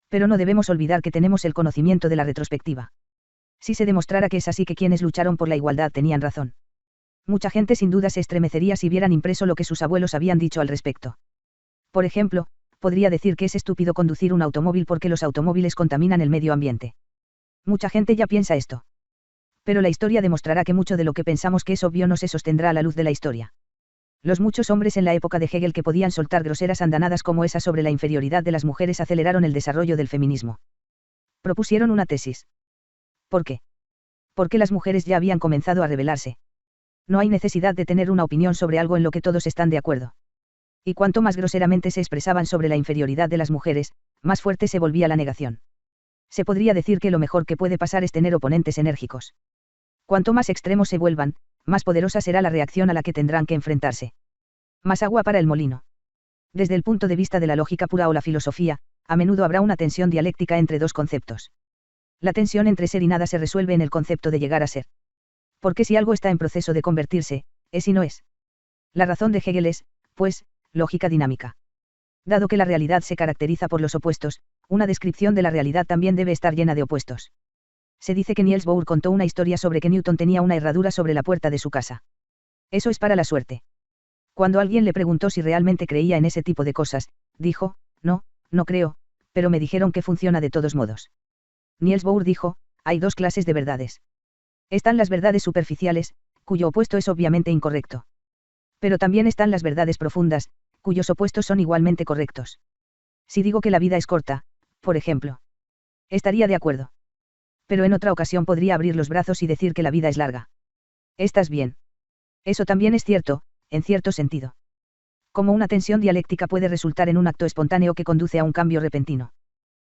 Pero no debemos olvidar que tenemos el conocimiento de la retrospectiva. Si se demostrara que es así que quienes lucharon por la igualdad tenían razón. Mucha gente sin duda se estremecería si vieran impreso lo que sus abuelos habían dicho al respecto. Por ejemplo, podría decir que es estúpido conducir un automóvil porque los automóviles contaminan el medio ambiente. Mucha gente ya piensa esto. Pero la historia demostrará que mucho de lo que pensamos que es obvio no se sostendrá a la luz de la historia. Los muchos hombres en la época de Hegel que podían soltar groseras andanadas como esa sobre la inferioridad de las mujeres aceleraron el desarrollo del feminismo. Propusieron una tesis. ¿Por qué? Porque las mujeres ya habían comenzado a rebelarse. No hay necesidad de tener una opinión sobre algo en lo que todos están de acuerdo. Y cuanto más groseramente se expresaban sobre la inferioridad de las mujeres, más fuerte se volvía la negación. Se podría decir que lo mejor que puede pasar es tener oponentes enérgicos. Cuanto más extremos se vuelvan, más poderosa será la reacción a la que tendrán que enfrentarse. Más agua para el molino. Desde el punto de vista de la lógica pura o la filosofía, a menudo habrá una tensión dialéctica entre dos conceptos. La tensión entre ser y nada se resuelve en el concepto de llegar a ser. Porque si algo está en proceso de convertirse, es y no es. La razón de Hegel es, pues, lógica dinámica. Dado que la realidad se caracteriza por los opuestos, una descripción de la realidad también debe estar llena de opuestos. Se dice que Niels Bohr contó una historia sobre que Newton tenía una herradura sobre la puerta de su casa. Eso es para la suerte. Cuando alguien le preguntó si realmente creía en ese tipo de cosas, dijo, no creo, pero me dijeron que funciona de todos modos. Niels Bohr dijo, hay dos clases de verdades. Están las verdades superficiales, cuyo opuesto es obviamente incorrecto. Pero también están las verdades profundas, cuyos opuestos son igualmente correctos. Si digo que la vida es corta, por ejemplo, estaría de acuerdo. Pero en otra ocasión podría abrir los brazos y decir que la vida es larga. ¿Estás bien? Eso también es cierto, en cierto sentido. Como una tensión dialéctica puede resultar en un acto espontáneo que conduce a un cambio repentino.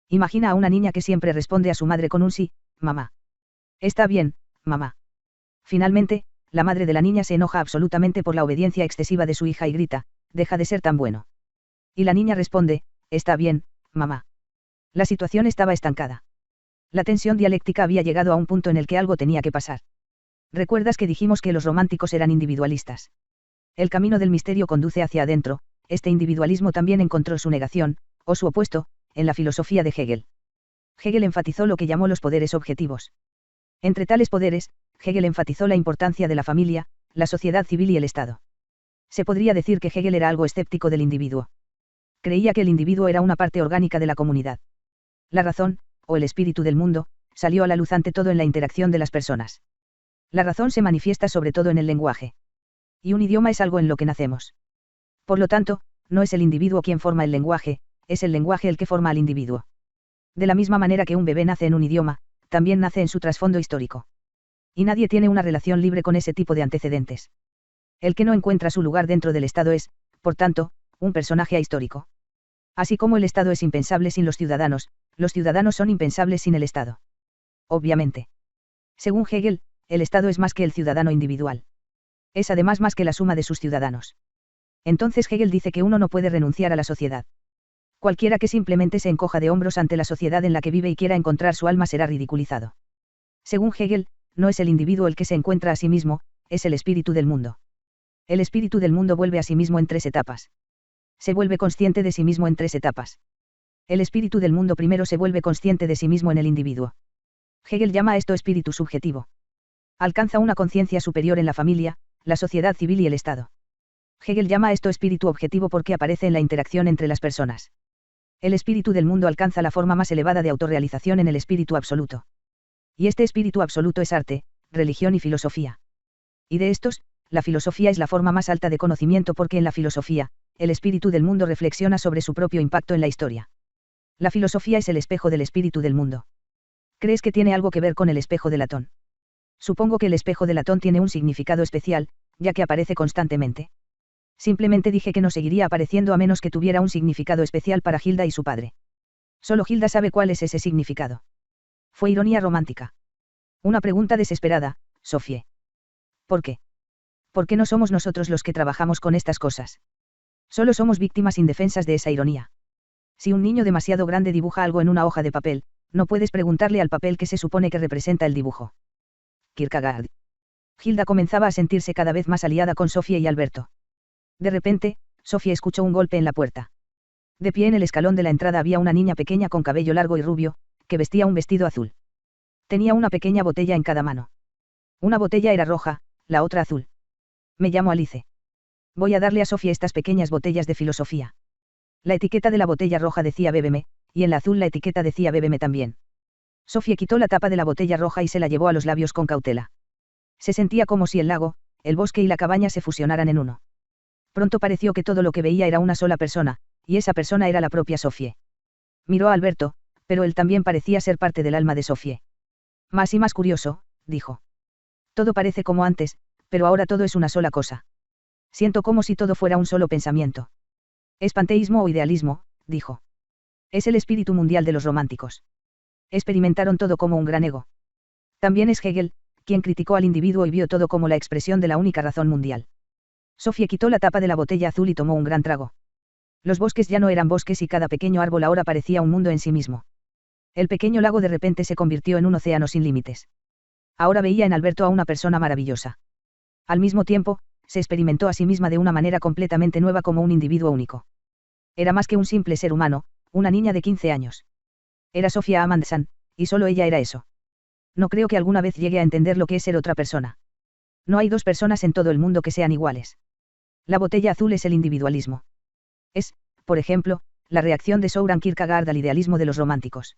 Imagina a una niña que siempre responde a su madre con un sí, mamá. Está bien, mamá. Finalmente, la madre de la niña se enoja absolutamente por la obediencia excesiva de su hija y grita, deja de ser tan bueno. Y la niña responde, está bien, mamá. La situación estaba estancada. La tensión dialéctica había llegado a un punto en el que algo tenía que pasar. ¿Recuerdas que dijimos que los románticos eran individualistas? El camino del misterio conduce hacia adentro, este individualismo también encontró su negación, o su opuesto, en la filosofía de Hegel. Hegel enfatizó lo que llamó los poderes objetivos. Entre tales poderes, Hegel enfatizó la importancia de la familia, la sociedad civil y el Estado. Se podría decir que Hegel era algo escéptico del individuo. Creía que el individuo era una parte orgánica de la comunidad. La razón, o el espíritu del mundo, salió a la luz ante todo en la interacción de las personas. La razón se manifiesta sobre todo en el lenguaje. Y un idioma es algo en lo que nacemos. Por lo tanto, no es el individuo quien forma el lenguaje, es el lenguaje el que forma al individuo. De la misma manera que un bebé nace en un idioma, también nace en su trasfondo histórico. Y nadie tiene una relación libre con ese tipo de antecedentes. El que no encuentra su lugar dentro del Estado es, por tanto, un personaje ahistórico. Así como el Estado es impensable sin los ciudadanos son impensables sin el Estado. Obviamente. Según Hegel, el Estado es más que el ciudadano individual. Es además más que la suma de sus ciudadanos. Entonces Hegel dice que uno no puede renunciar a la sociedad. Cualquiera que simplemente se encoja de hombros ante la sociedad en la que vive y quiera encontrar su alma será ridiculizado. Según Hegel, no es el individuo el que se encuentra a sí mismo, es el espíritu del mundo. El espíritu del mundo vuelve a sí mismo en 3 etapas. Se vuelve consciente de sí mismo en 3 etapas. El espíritu del mundo primero se vuelve consciente de sí mismo en el individuo. Hegel llama a esto espíritu subjetivo. Alcanza una conciencia superior en la familia, la sociedad civil y el Estado. Hegel llama a esto espíritu objetivo porque aparece en la interacción entre las personas. El espíritu del mundo alcanza la forma más elevada de autorrealización en el espíritu absoluto. Y este espíritu absoluto es arte, religión y filosofía. Y de estos, la filosofía es la forma más alta de conocimiento porque en la filosofía, el espíritu del mundo reflexiona sobre su propio impacto en la historia. La filosofía es el espejo del espíritu del mundo. ¿Crees que tiene algo que ver con el espejo de Latón? Supongo que el espejo de Latón tiene un significado especial, ya que aparece constantemente. Simplemente dije que no seguiría apareciendo a menos que tuviera un significado especial para Hilda y su padre. Solo Hilda sabe cuál es ese significado. Fue ironía romántica. Una pregunta desesperada, Sophie. ¿Por qué? ¿Por qué no somos nosotros los que trabajamos con estas cosas? Solo somos víctimas indefensas de esa ironía. Si un niño demasiado grande dibuja algo en una hoja de papel, no puedes preguntarle al papel qué se supone que representa el dibujo. Kierkegaard. Hilda comenzaba a sentirse cada vez más aliada con Sophie y Alberto. De repente, Sophie escuchó un golpe en la puerta. De pie en el escalón de la entrada había una niña pequeña con cabello largo y rubio, que vestía un vestido azul. Tenía una pequeña botella en cada mano. Una botella era roja, la otra azul. Me llamo Alice. Voy a darle a Sophie estas pequeñas botellas de filosofía. La etiqueta de la botella roja decía bébeme, y en la azul la etiqueta decía bébeme también. Sophie quitó la tapa de la botella roja y se la llevó a los labios con cautela. Se sentía como si el lago, el bosque y la cabaña se fusionaran en uno. Pronto pareció que todo lo que veía era una sola persona, y esa persona era la propia Sophie. Miró a Alberto, pero él también parecía ser parte del alma de Sophie. Más y más curioso, dijo. Todo parece como antes, pero ahora todo es una sola cosa. Siento como si todo fuera un solo pensamiento. Es panteísmo o idealismo, dijo. Es el espíritu mundial de los románticos. Experimentaron todo como un gran ego. También es Hegel, quien criticó al individuo y vio todo como la expresión de la única razón mundial. Sophie quitó la tapa de la botella azul y tomó un gran trago. Los bosques ya no eran bosques y cada pequeño árbol ahora parecía un mundo en sí mismo. El pequeño lago de repente se convirtió en un océano sin límites. Ahora veía en Alberto a una persona maravillosa. Al mismo tiempo, se experimentó a sí misma de una manera completamente nueva como un individuo único. Era más que un simple ser humano, una niña de 15 años. Era Sofía Amundsen, y solo ella era eso. No creo que alguna vez llegue a entender lo que es ser otra persona. No hay 2 personas en todo el mundo que sean iguales. La botella azul es el individualismo. Es, por ejemplo, la reacción de Søren Kierkegaard al idealismo de los románticos.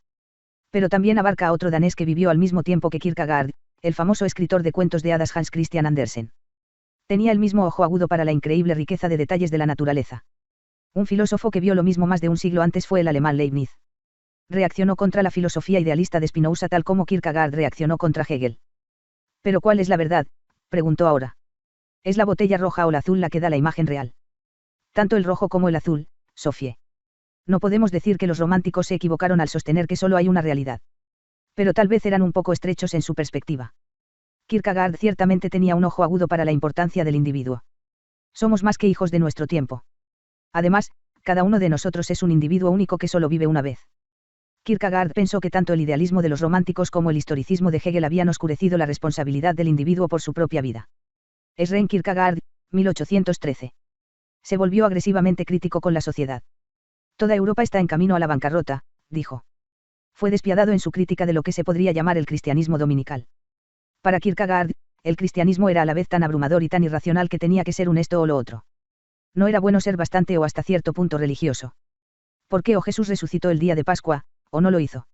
Pero también abarca a otro danés que vivió al mismo tiempo que Kierkegaard, el famoso escritor de cuentos de hadas Hans Christian Andersen. Tenía el mismo ojo agudo para la increíble riqueza de detalles de la naturaleza. Un filósofo que vio lo mismo más de un siglo antes fue el alemán Leibniz. Reaccionó contra la filosofía idealista de Spinoza tal como Kierkegaard reaccionó contra Hegel. ¿Pero cuál es la verdad?, preguntó ahora. ¿Es la botella roja o la azul la que da la imagen real? Tanto el rojo como el azul, Sophie. No podemos decir que los románticos se equivocaron al sostener que solo hay una realidad. Pero tal vez eran un poco estrechos en su perspectiva. Kierkegaard ciertamente tenía un ojo agudo para la importancia del individuo. Somos más que hijos de nuestro tiempo. Además, cada uno de nosotros es un individuo único que solo vive una vez. Kierkegaard pensó que tanto el idealismo de los románticos como el historicismo de Hegel habían oscurecido la responsabilidad del individuo por su propia vida. Søren Kierkegaard, 1813. Se volvió agresivamente crítico con la sociedad. Toda Europa está en camino a la bancarrota, dijo. Fue despiadado en su crítica de lo que se podría llamar el cristianismo dominical. Para Kierkegaard, el cristianismo era a la vez tan abrumador y tan irracional que tenía que ser un esto o lo otro. No era bueno ser bastante o hasta cierto punto religioso. ¿Por qué o Jesús resucitó el día de Pascua, o no lo hizo?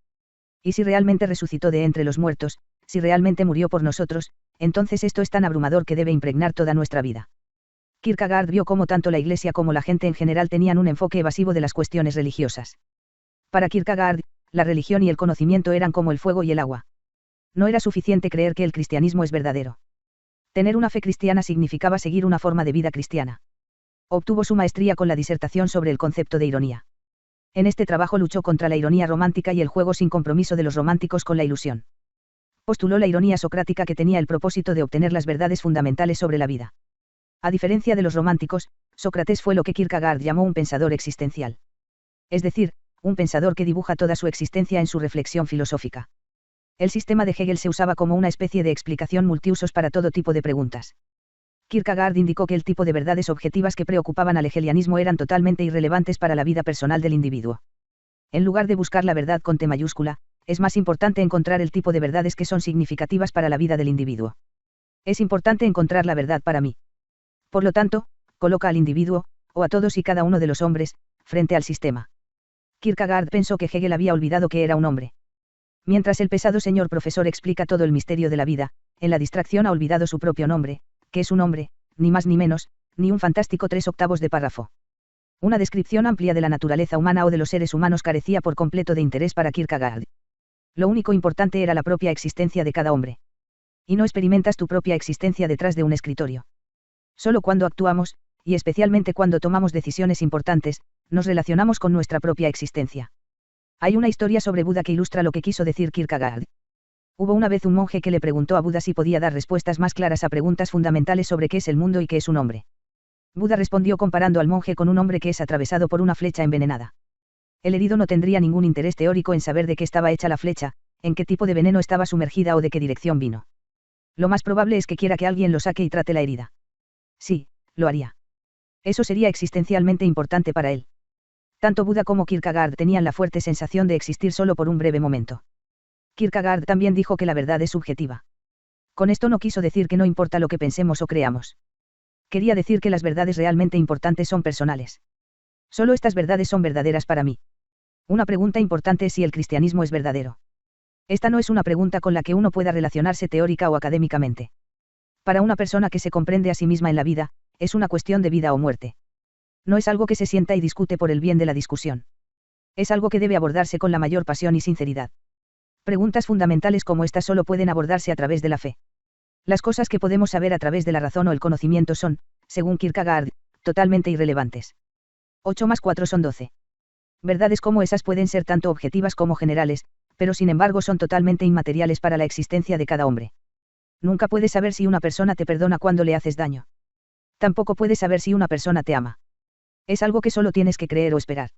Y si realmente resucitó de entre los muertos, si realmente murió por nosotros, entonces esto es tan abrumador que debe impregnar toda nuestra vida. Kierkegaard vio cómo tanto la Iglesia como la gente en general tenían un enfoque evasivo de las cuestiones religiosas. Para Kierkegaard, la religión y el conocimiento eran como el fuego y el agua. No era suficiente creer que el cristianismo es verdadero. Tener una fe cristiana significaba seguir una forma de vida cristiana. Obtuvo su maestría con la disertación sobre el concepto de ironía. En este trabajo luchó contra la ironía romántica y el juego sin compromiso de los románticos con la ilusión. Postuló la ironía socrática que tenía el propósito de obtener las verdades fundamentales sobre la vida. A diferencia de los románticos, Sócrates fue lo que Kierkegaard llamó un pensador existencial. Es decir, un pensador que dibuja toda su existencia en su reflexión filosófica. El sistema de Hegel se usaba como una especie de explicación multiusos para todo tipo de preguntas. Kierkegaard indicó que el tipo de verdades objetivas que preocupaban al hegelianismo eran totalmente irrelevantes para la vida personal del individuo. En lugar de buscar la verdad con T mayúscula, es más importante encontrar el tipo de verdades que son significativas para la vida del individuo. Es importante encontrar la verdad para mí. Por lo tanto, coloca al individuo, o a todos y cada uno de los hombres, frente al sistema. Kierkegaard pensó que Hegel había olvidado que era un hombre. Mientras el pesado señor profesor explica todo el misterio de la vida, en la distracción ha olvidado su propio nombre, que es un hombre, ni más ni menos, ni un fantástico 3/8 de párrafo. Una descripción amplia de la naturaleza humana o de los seres humanos carecía por completo de interés para Kierkegaard. Lo único importante era la propia existencia de cada hombre. Y no experimentas tu propia existencia detrás de un escritorio. Solo cuando actuamos, y especialmente cuando tomamos decisiones importantes, nos relacionamos con nuestra propia existencia. Hay una historia sobre Buda que ilustra lo que quiso decir Kierkegaard. Hubo una vez un monje que le preguntó a Buda si podía dar respuestas más claras a preguntas fundamentales sobre qué es el mundo y qué es un hombre. Buda respondió comparando al monje con un hombre que es atravesado por una flecha envenenada. El herido no tendría ningún interés teórico en saber de qué estaba hecha la flecha, en qué tipo de veneno estaba sumergida o de qué dirección vino. Lo más probable es que quiera que alguien lo saque y trate la herida. Sí, lo haría. Eso sería existencialmente importante para él. Tanto Buda como Kierkegaard tenían la fuerte sensación de existir solo por un breve momento. Kierkegaard también dijo que la verdad es subjetiva. Con esto no quiso decir que no importa lo que pensemos o creamos. Quería decir que las verdades realmente importantes son personales. Solo estas verdades son verdaderas para mí. Una pregunta importante es si el cristianismo es verdadero. Esta no es una pregunta con la que uno pueda relacionarse teórica o académicamente. Para una persona que se comprende a sí misma en la vida, es una cuestión de vida o muerte. No es algo que se sienta y discute por el bien de la discusión. Es algo que debe abordarse con la mayor pasión y sinceridad. Preguntas fundamentales como estas solo pueden abordarse a través de la fe. Las cosas que podemos saber a través de la razón o el conocimiento son, según Kierkegaard, totalmente irrelevantes. 8 más 4 son 12. Verdades como esas pueden ser tanto objetivas como generales, pero sin embargo son totalmente inmateriales para la existencia de cada hombre. Nunca puedes saber si una persona te perdona cuando le haces daño. Tampoco puedes saber si una persona te ama. Es algo que solo tienes que creer o esperar.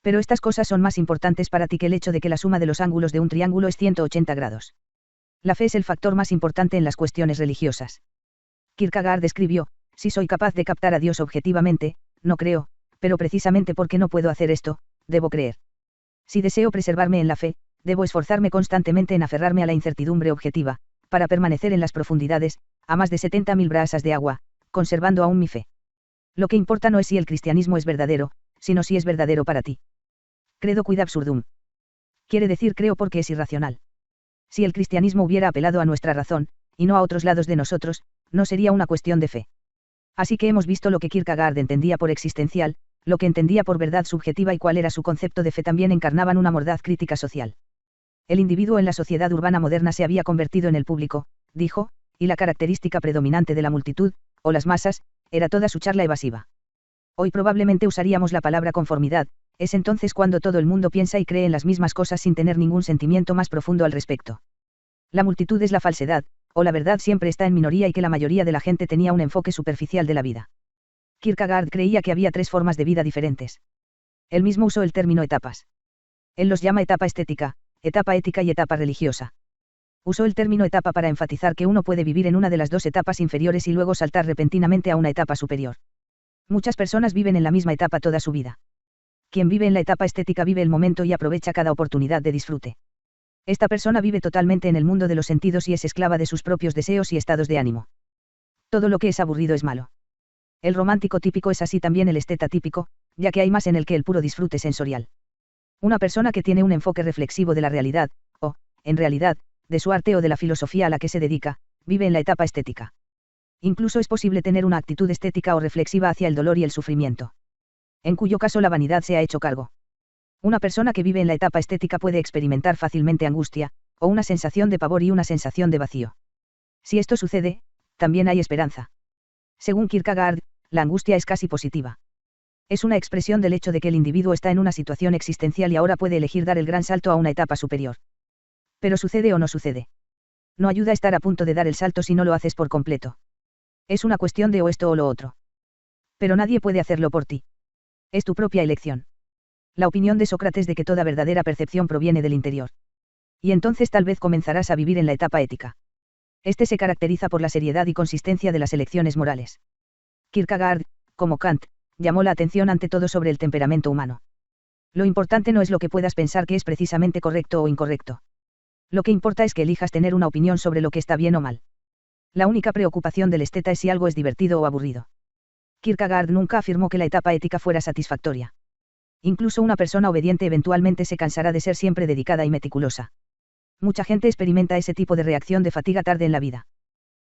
Pero estas cosas son más importantes para ti que el hecho de que la suma de los ángulos de un triángulo es 180 grados. La fe es el factor más importante en las cuestiones religiosas. Kierkegaard escribió, si soy capaz de captar a Dios objetivamente, no creo, pero precisamente porque no puedo hacer esto, debo creer. Si deseo preservarme en la fe, debo esforzarme constantemente en aferrarme a la incertidumbre objetiva, para permanecer en las profundidades, a más de 70.000 brasas de agua, conservando aún mi fe. Lo que importa no es si el cristianismo es verdadero, sino si es verdadero para ti. Credo quid absurdum. Quiere decir creo porque es irracional. Si el cristianismo hubiera apelado a nuestra razón, y no a otros lados de nosotros, no sería una cuestión de fe. Así que hemos visto lo que Kierkegaard entendía por existencial, lo que entendía por verdad subjetiva y cuál era su concepto de fe también encarnaban una mordaz crítica social. El individuo en la sociedad urbana moderna se había convertido en el público, dijo, y la característica predominante de la multitud, o las masas, era toda su charla evasiva. Hoy probablemente usaríamos la palabra conformidad, es entonces cuando todo el mundo piensa y cree en las mismas cosas sin tener ningún sentimiento más profundo al respecto. La multitud es la falsedad, o la verdad siempre está en minoría y que la mayoría de la gente tenía un enfoque superficial de la vida. Kierkegaard creía que había 3 formas de vida diferentes. Él mismo usó el término etapas. Él los llama etapa estética, etapa ética y etapa religiosa. Usó el término etapa para enfatizar que uno puede vivir en una de las 2 etapas inferiores y luego saltar repentinamente a una etapa superior. Muchas personas viven en la misma etapa toda su vida. Quien vive en la etapa estética vive el momento y aprovecha cada oportunidad de disfrute. Esta persona vive totalmente en el mundo de los sentidos y es esclava de sus propios deseos y estados de ánimo. Todo lo que es aburrido es malo. El romántico típico es así también el esteta típico, ya que hay más en él que el puro disfrute sensorial. Una persona que tiene un enfoque reflexivo de la realidad, en realidad, de su arte o de la filosofía a la que se dedica, vive en la etapa estética. Incluso es posible tener una actitud estética o reflexiva hacia el dolor y el sufrimiento. En cuyo caso la vanidad se ha hecho cargo. Una persona que vive en la etapa estética puede experimentar fácilmente angustia, o una sensación de pavor y una sensación de vacío. Si esto sucede, también hay esperanza. Según Kierkegaard, la angustia es casi positiva. Es una expresión del hecho de que el individuo está en una situación existencial y ahora puede elegir dar el gran salto a una etapa superior. Pero sucede o no sucede. No ayuda a estar a punto de dar el salto si no lo haces por completo. Es una cuestión de o esto o lo otro. Pero nadie puede hacerlo por ti. Es tu propia elección. La opinión de Sócrates de que toda verdadera percepción proviene del interior. Y entonces tal vez comenzarás a vivir en la etapa ética. Este se caracteriza por la seriedad y consistencia de las elecciones morales. Kierkegaard, como Kant, llamó la atención ante todo sobre el temperamento humano. Lo importante no es lo que puedas pensar que es precisamente correcto o incorrecto. Lo que importa es que elijas tener una opinión sobre lo que está bien o mal. La única preocupación del esteta es si algo es divertido o aburrido. Kierkegaard nunca afirmó que la etapa ética fuera satisfactoria. Incluso una persona obediente eventualmente se cansará de ser siempre dedicada y meticulosa. Mucha gente experimenta ese tipo de reacción de fatiga tarde en la vida.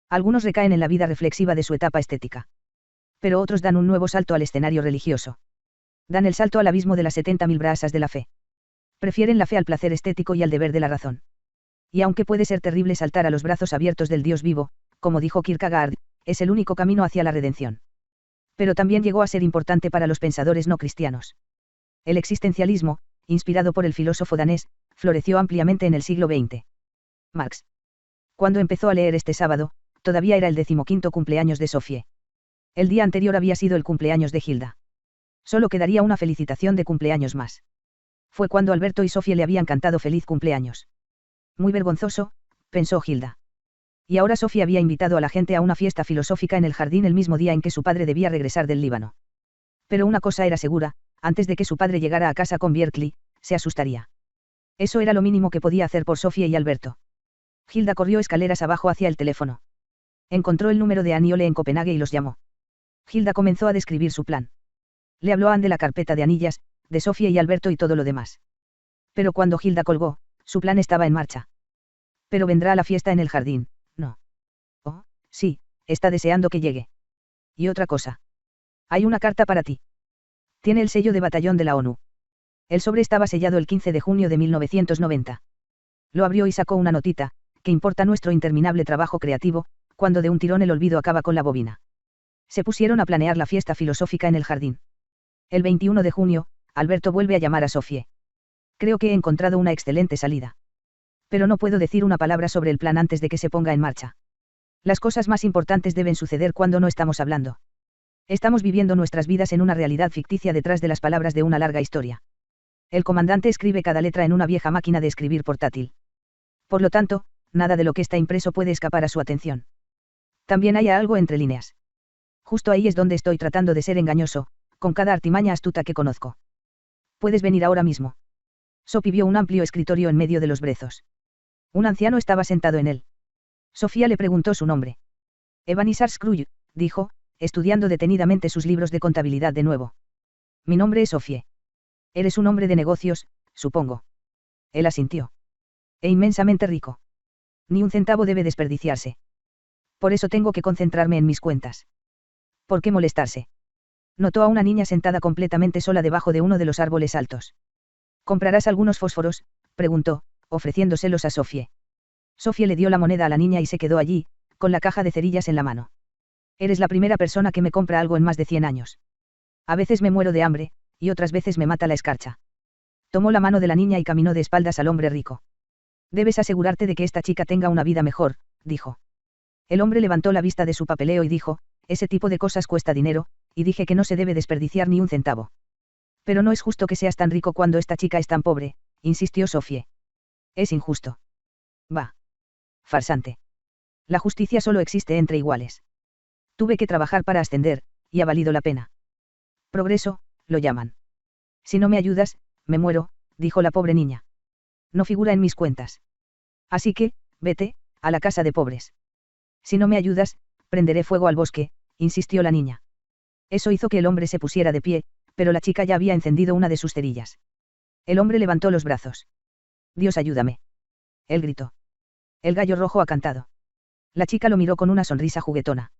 Algunos recaen en la vida reflexiva de su etapa estética. Pero otros dan un nuevo salto al escenario religioso. Dan el salto al abismo de las 70.000 brasas de la fe. Prefieren la fe al placer estético y al deber de la razón. Y aunque puede ser terrible saltar a los brazos abiertos del Dios vivo, como dijo Kierkegaard, es el único camino hacia la redención. Pero también llegó a ser importante para los pensadores no cristianos. El existencialismo, inspirado por el filósofo danés, floreció ampliamente en el siglo XX. Marx. Cuando empezó a leer este sábado, todavía era el 15º cumpleaños de Sofie. El día anterior había sido el cumpleaños de Hilda. Solo quedaría una felicitación de cumpleaños más. Fue cuando Alberto y Sofie le habían cantado feliz cumpleaños. Muy vergonzoso, pensó Hilda. Y ahora Sofie había invitado a la gente a una fiesta filosófica en el jardín el mismo día en que su padre debía regresar del Líbano. Pero una cosa era segura, antes de que su padre llegara a casa con Bierkli, se asustaría. Eso era lo mínimo que podía hacer por Sofie y Alberto. Hilda corrió escaleras abajo hacia el teléfono. Encontró el número de Aniole en Copenhague y los llamó. Hilda comenzó a describir su plan. Le habló a Anne de la carpeta de anillas, de Sofie y Alberto y todo lo demás. Pero cuando Hilda colgó, su plan estaba en marcha. Pero vendrá a la fiesta en el jardín, ¿no? Oh, sí, está deseando que llegue. Y otra cosa. Hay una carta para ti. Tiene el sello de batallón de la ONU. El sobre estaba sellado el 15 de junio de 1990. Lo abrió y sacó una notita: ¿qué importa nuestro interminable trabajo creativo, cuando de un tirón el olvido acaba con la bobina? Se pusieron a planear la fiesta filosófica en el jardín. El 21 de junio, Alberto vuelve a llamar a Sofie. Creo que he encontrado una excelente salida. Pero no puedo decir una palabra sobre el plan antes de que se ponga en marcha. Las cosas más importantes deben suceder cuando no estamos hablando. Estamos viviendo nuestras vidas en una realidad ficticia detrás de las palabras de una larga historia. El comandante escribe cada letra en una vieja máquina de escribir portátil. Por lo tanto, nada de lo que está impreso puede escapar a su atención. También hay algo entre líneas. Justo ahí es donde estoy tratando de ser engañoso, con cada artimaña astuta que conozco. ¿Puedes venir ahora mismo? Sophie vio un amplio escritorio en medio de los brezos. Un anciano estaba sentado en él. Sofía le preguntó su nombre. Ebenezer Scrooge, dijo, estudiando detenidamente sus libros de contabilidad de nuevo. Mi nombre es Sofie. Eres un hombre de negocios, supongo. Él asintió. E inmensamente rico. Ni un centavo debe desperdiciarse. Por eso tengo que concentrarme en mis cuentas. ¿Por qué molestarse? Notó a una niña sentada completamente sola debajo de uno de los árboles altos. ¿Comprarás algunos fósforos?, preguntó, ofreciéndoselos a Sofie. Sofie le dio la moneda a la niña y se quedó allí, con la caja de cerillas en la mano. Eres la primera persona que me compra algo en más de 100 años. A veces me muero de hambre, y otras veces me mata la escarcha. Tomó la mano de la niña y caminó de espaldas al hombre rico. Debes asegurarte de que esta chica tenga una vida mejor, dijo. El hombre levantó la vista de su papeleo y dijo, ese tipo de cosas cuesta dinero, y dije que no se debe desperdiciar ni un centavo. Pero no es justo que seas tan rico cuando esta chica es tan pobre, insistió Sofie. Es injusto. Va. Farsante. La justicia solo existe entre iguales. Tuve que trabajar para ascender, y ha valido la pena. Progreso, lo llaman. Si no me ayudas, me muero, dijo la pobre niña. No figura en mis cuentas. Así que, vete, a la casa de pobres. Si no me ayudas, prenderé fuego al bosque, insistió la niña. Eso hizo que el hombre se pusiera de pie, pero la chica ya había encendido una de sus cerillas. El hombre levantó los brazos. Dios ayúdame. Él gritó. El gallo rojo ha cantado. La chica lo miró con una sonrisa juguetona.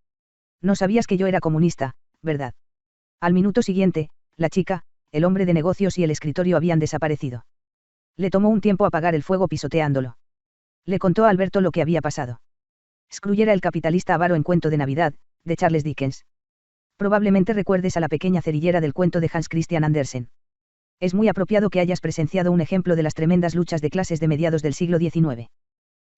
No sabías que yo era comunista, ¿verdad? Al minuto siguiente, la chica, el hombre de negocios y el escritorio habían desaparecido. Le tomó un tiempo apagar el fuego pisoteándolo. Le contó a Alberto lo que había pasado. Scrooge era el capitalista avaro en Cuento de Navidad, de Charles Dickens. Probablemente recuerdes a la pequeña cerillera del cuento de Hans Christian Andersen. Es muy apropiado que hayas presenciado un ejemplo de las tremendas luchas de clases de mediados del siglo XIX.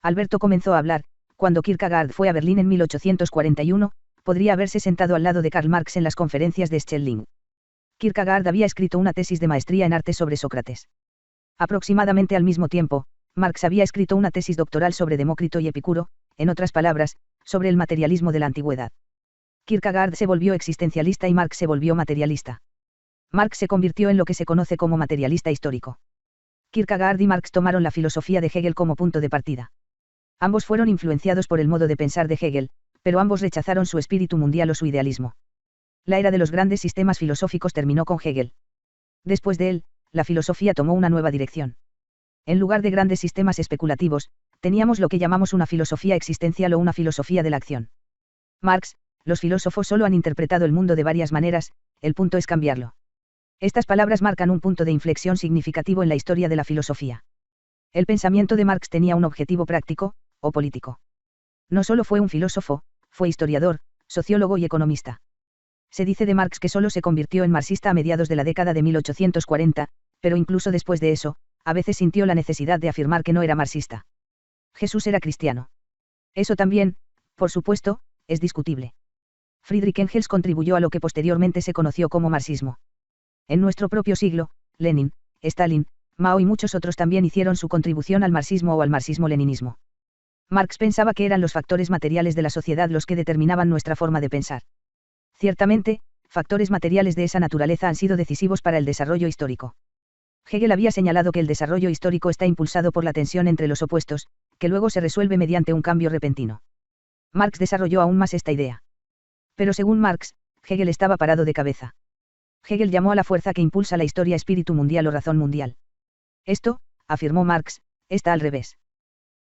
Alberto comenzó a hablar. Cuando Kierkegaard fue a Berlín en 1841, podría haberse sentado al lado de Karl Marx en las conferencias de Schelling. Kierkegaard había escrito una tesis de maestría en arte sobre Sócrates. Aproximadamente al mismo tiempo, Marx había escrito una tesis doctoral sobre Demócrito y Epicuro, en otras palabras, sobre el materialismo de la antigüedad. Kierkegaard se volvió existencialista y Marx se volvió materialista. Marx se convirtió en lo que se conoce como materialista histórico. Kierkegaard y Marx tomaron la filosofía de Hegel como punto de partida. Ambos fueron influenciados por el modo de pensar de Hegel, pero ambos rechazaron su espíritu mundial o su idealismo. La era de los grandes sistemas filosóficos terminó con Hegel. Después de él, la filosofía tomó una nueva dirección. En lugar de grandes sistemas especulativos, teníamos lo que llamamos una filosofía existencial o una filosofía de la acción. Marx, los filósofos solo han interpretado el mundo de varias maneras, el punto es cambiarlo. Estas palabras marcan un punto de inflexión significativo en la historia de la filosofía. El pensamiento de Marx tenía un objetivo práctico, o político. No solo fue un filósofo, fue historiador, sociólogo y economista. Se dice de Marx que solo se convirtió en marxista a mediados de la década de 1840, pero incluso después de eso, a veces sintió la necesidad de afirmar que no era marxista. Jesús era cristiano. Eso también, por supuesto, es discutible. Friedrich Engels contribuyó a lo que posteriormente se conoció como marxismo. En nuestro propio siglo, Lenin, Stalin, Mao y muchos otros también hicieron su contribución al marxismo o al marxismo-leninismo. Marx pensaba que eran los factores materiales de la sociedad los que determinaban nuestra forma de pensar. Ciertamente, factores materiales de esa naturaleza han sido decisivos para el desarrollo histórico. Hegel había señalado que el desarrollo histórico está impulsado por la tensión entre los opuestos, que luego se resuelve mediante un cambio repentino. Marx desarrolló aún más esta idea. Pero según Marx, Hegel estaba parado de cabeza. Hegel llamó a la fuerza que impulsa la historia espíritu mundial o razón mundial. Esto, afirmó Marx, está al revés.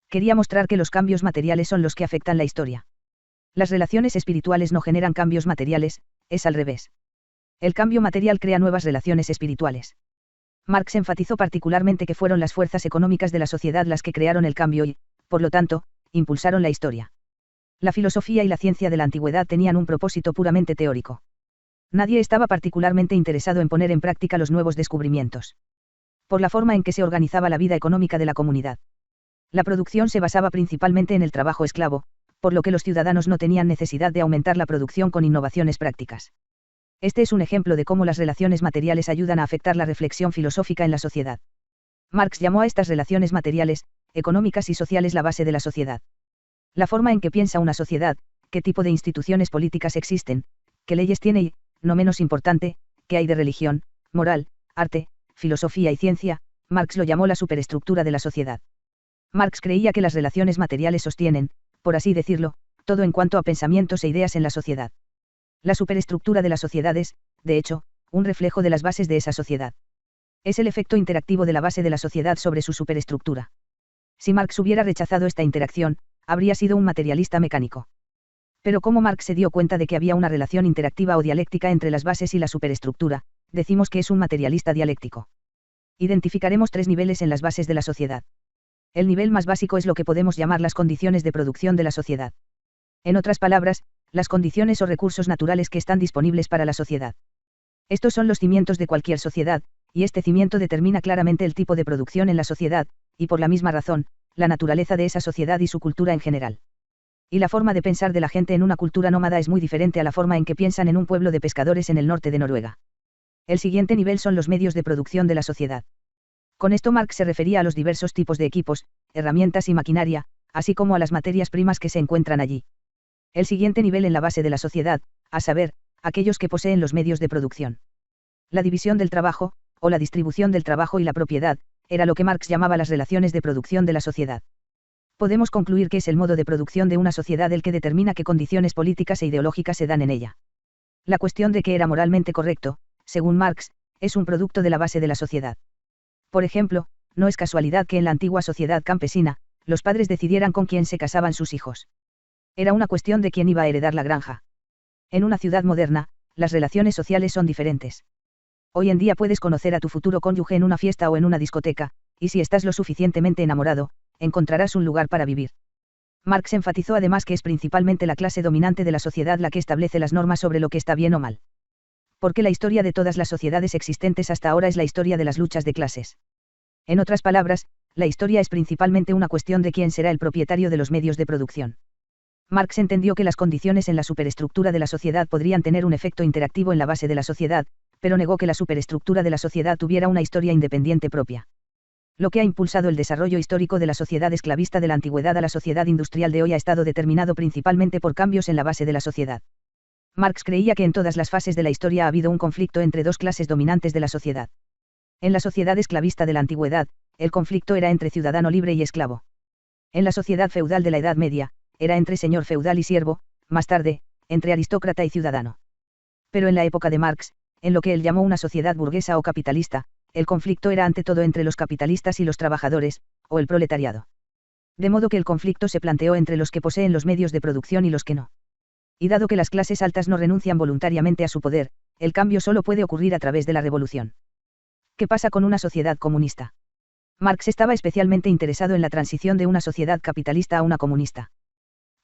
Quería mostrar que los cambios materiales son los que afectan la historia. Las relaciones espirituales no generan cambios materiales, es al revés. El cambio material crea nuevas relaciones espirituales. Marx enfatizó particularmente que fueron las fuerzas económicas de la sociedad las que crearon el cambio y, por lo tanto, impulsaron la historia. La filosofía y la ciencia de la antigüedad tenían un propósito puramente teórico. Nadie estaba particularmente interesado en poner en práctica los nuevos descubrimientos. Por la forma en que se organizaba la vida económica de la comunidad. La producción se basaba principalmente en el trabajo esclavo, por lo que los ciudadanos no tenían necesidad de aumentar la producción con innovaciones prácticas. Este es un ejemplo de cómo las relaciones materiales ayudan a afectar la reflexión filosófica en la sociedad. Marx llamó a estas relaciones materiales, económicas y sociales la base de la sociedad. La forma en que piensa una sociedad, qué tipo de instituciones políticas existen, qué leyes tiene y, no menos importante, qué hay de religión, moral, arte, filosofía y ciencia, Marx lo llamó la superestructura de la sociedad. Marx creía que las relaciones materiales sostienen, por así decirlo, todo en cuanto a pensamientos e ideas en la sociedad. La superestructura de la sociedad es, de hecho, un reflejo de las bases de esa sociedad. Es el efecto interactivo de la base de la sociedad sobre su superestructura. Si Marx hubiera rechazado esta interacción, habría sido un materialista mecánico. Pero como Marx se dio cuenta de que había una relación interactiva o dialéctica entre las bases y la superestructura, decimos que es un materialista dialéctico. Identificaremos 3 niveles en las bases de la sociedad. El nivel más básico es lo que podemos llamar las condiciones de producción de la sociedad. En otras palabras, las condiciones o recursos naturales que están disponibles para la sociedad. Estos son los cimientos de cualquier sociedad, y este cimiento determina claramente el tipo de producción en la sociedad, y por la misma razón, la naturaleza de esa sociedad y su cultura en general. Y la forma de pensar de la gente en una cultura nómada es muy diferente a la forma en que piensan en un pueblo de pescadores en el norte de Noruega. El siguiente nivel son los medios de producción de la sociedad. Con esto Marx se refería a los diversos tipos de equipos, herramientas y maquinaria, así como a las materias primas que se encuentran allí. El siguiente nivel en la base de la sociedad, a saber, aquellos que poseen los medios de producción. La división del trabajo, o la distribución del trabajo y la propiedad, era lo que Marx llamaba las relaciones de producción de la sociedad. Podemos concluir que es el modo de producción de una sociedad el que determina qué condiciones políticas e ideológicas se dan en ella. La cuestión de qué era moralmente correcto, según Marx, es un producto de la base de la sociedad. Por ejemplo, no es casualidad que en la antigua sociedad campesina, los padres decidieran con quién se casaban sus hijos. Era una cuestión de quién iba a heredar la granja. En una ciudad moderna, las relaciones sociales son diferentes. Hoy en día puedes conocer a tu futuro cónyuge en una fiesta o en una discoteca, y si estás lo suficientemente enamorado, encontrarás un lugar para vivir. Marx enfatizó además que es principalmente la clase dominante de la sociedad la que establece las normas sobre lo que está bien o mal. Porque la historia de todas las sociedades existentes hasta ahora es la historia de las luchas de clases. En otras palabras, la historia es principalmente una cuestión de quién será el propietario de los medios de producción. Marx entendió que las condiciones en la superestructura de la sociedad podrían tener un efecto interactivo en la base de la sociedad, pero negó que la superestructura de la sociedad tuviera una historia independiente propia. Lo que ha impulsado el desarrollo histórico de la sociedad esclavista de la antigüedad a la sociedad industrial de hoy ha estado determinado principalmente por cambios en la base de la sociedad. Marx creía que en todas las fases de la historia ha habido un conflicto entre dos clases dominantes de la sociedad. En la sociedad esclavista de la antigüedad, el conflicto era entre ciudadano libre y esclavo. En la sociedad feudal de la Edad Media, era entre señor feudal y siervo, más tarde, entre aristócrata y ciudadano. Pero en la época de Marx, en lo que él llamó una sociedad burguesa o capitalista, el conflicto era ante todo entre los capitalistas y los trabajadores, o el proletariado. De modo que el conflicto se planteó entre los que poseen los medios de producción y los que no. Y dado que las clases altas no renuncian voluntariamente a su poder, el cambio solo puede ocurrir a través de la revolución. ¿Qué pasa con una sociedad comunista? Marx estaba especialmente interesado en la transición de una sociedad capitalista a una comunista.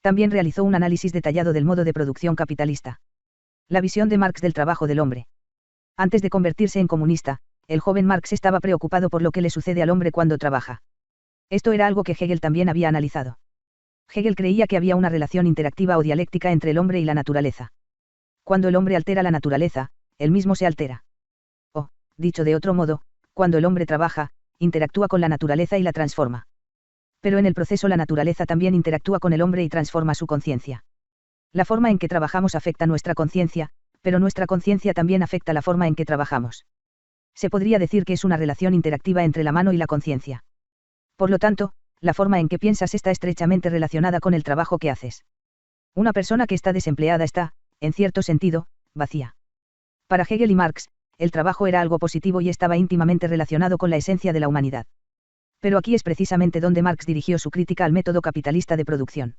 También realizó un análisis detallado del modo de producción capitalista. La visión de Marx del trabajo del hombre. Antes de convertirse en comunista, el joven Marx estaba preocupado por lo que le sucede al hombre cuando trabaja. Esto era algo que Hegel también había analizado. Hegel creía que había una relación interactiva o dialéctica entre el hombre y la naturaleza. Cuando el hombre altera la naturaleza, él mismo se altera. O, dicho de otro modo, cuando el hombre trabaja, interactúa con la naturaleza y la transforma. Pero en el proceso la naturaleza también interactúa con el hombre y transforma su conciencia. La forma en que trabajamos afecta nuestra conciencia, pero nuestra conciencia también afecta la forma en que trabajamos. Se podría decir que es una relación interactiva entre la mano y la conciencia. Por lo tanto, la forma en que piensas está estrechamente relacionada con el trabajo que haces. Una persona que está desempleada está, en cierto sentido, vacía. Para Hegel y Marx, el trabajo era algo positivo y estaba íntimamente relacionado con la esencia de la humanidad. Pero aquí es precisamente donde Marx dirigió su crítica al método capitalista de producción.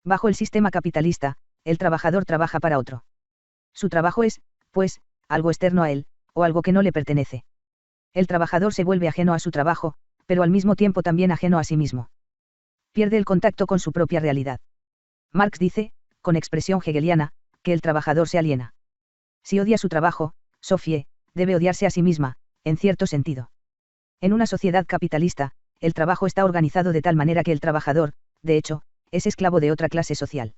Bajo el sistema capitalista, el trabajador trabaja para otro. Su trabajo es, pues, algo externo a él, o algo que no le pertenece. El trabajador se vuelve ajeno a su trabajo, pero al mismo tiempo también ajeno a sí mismo. Pierde el contacto con su propia realidad. Marx dice, con expresión hegeliana, que el trabajador se aliena. Si odia su trabajo, Sophie, debe odiarse a sí misma, en cierto sentido. En una sociedad capitalista, el trabajo está organizado de tal manera que el trabajador, de hecho, es esclavo de otra clase social.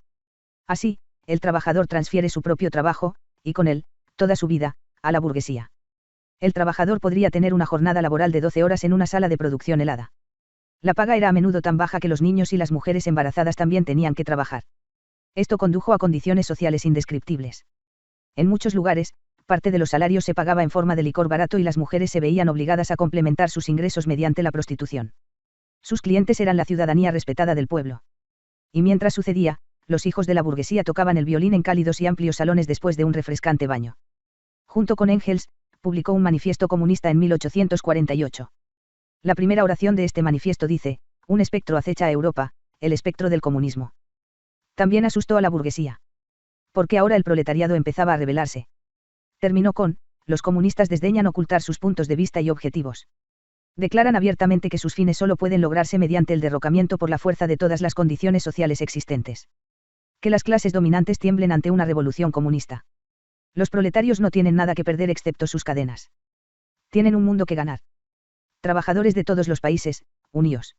Así, el trabajador transfiere su propio trabajo, y con él, toda su vida, a la burguesía. El trabajador podría tener una jornada laboral de 12 horas en una sala de producción helada. La paga era a menudo tan baja que los niños y las mujeres embarazadas también tenían que trabajar. Esto condujo a condiciones sociales indescriptibles. En muchos lugares, parte de los salarios se pagaba en forma de licor barato y las mujeres se veían obligadas a complementar sus ingresos mediante la prostitución. Sus clientes eran la ciudadanía respetada del pueblo. Y mientras sucedía, los hijos de la burguesía tocaban el violín en cálidos y amplios salones después de un refrescante baño. Junto con Engels, publicó un manifiesto comunista en 1848. La primera oración de este manifiesto dice, un espectro acecha a Europa, el espectro del comunismo. También asustó a la burguesía. Porque ahora el proletariado empezaba a rebelarse. Terminó con, los comunistas desdeñan ocultar sus puntos de vista y objetivos. Declaran abiertamente que sus fines solo pueden lograrse mediante el derrocamiento por la fuerza de todas las condiciones sociales existentes. Que las clases dominantes tiemblen ante una revolución comunista. Los proletarios no tienen nada que perder excepto sus cadenas. Tienen un mundo que ganar. Trabajadores de todos los países, uníos.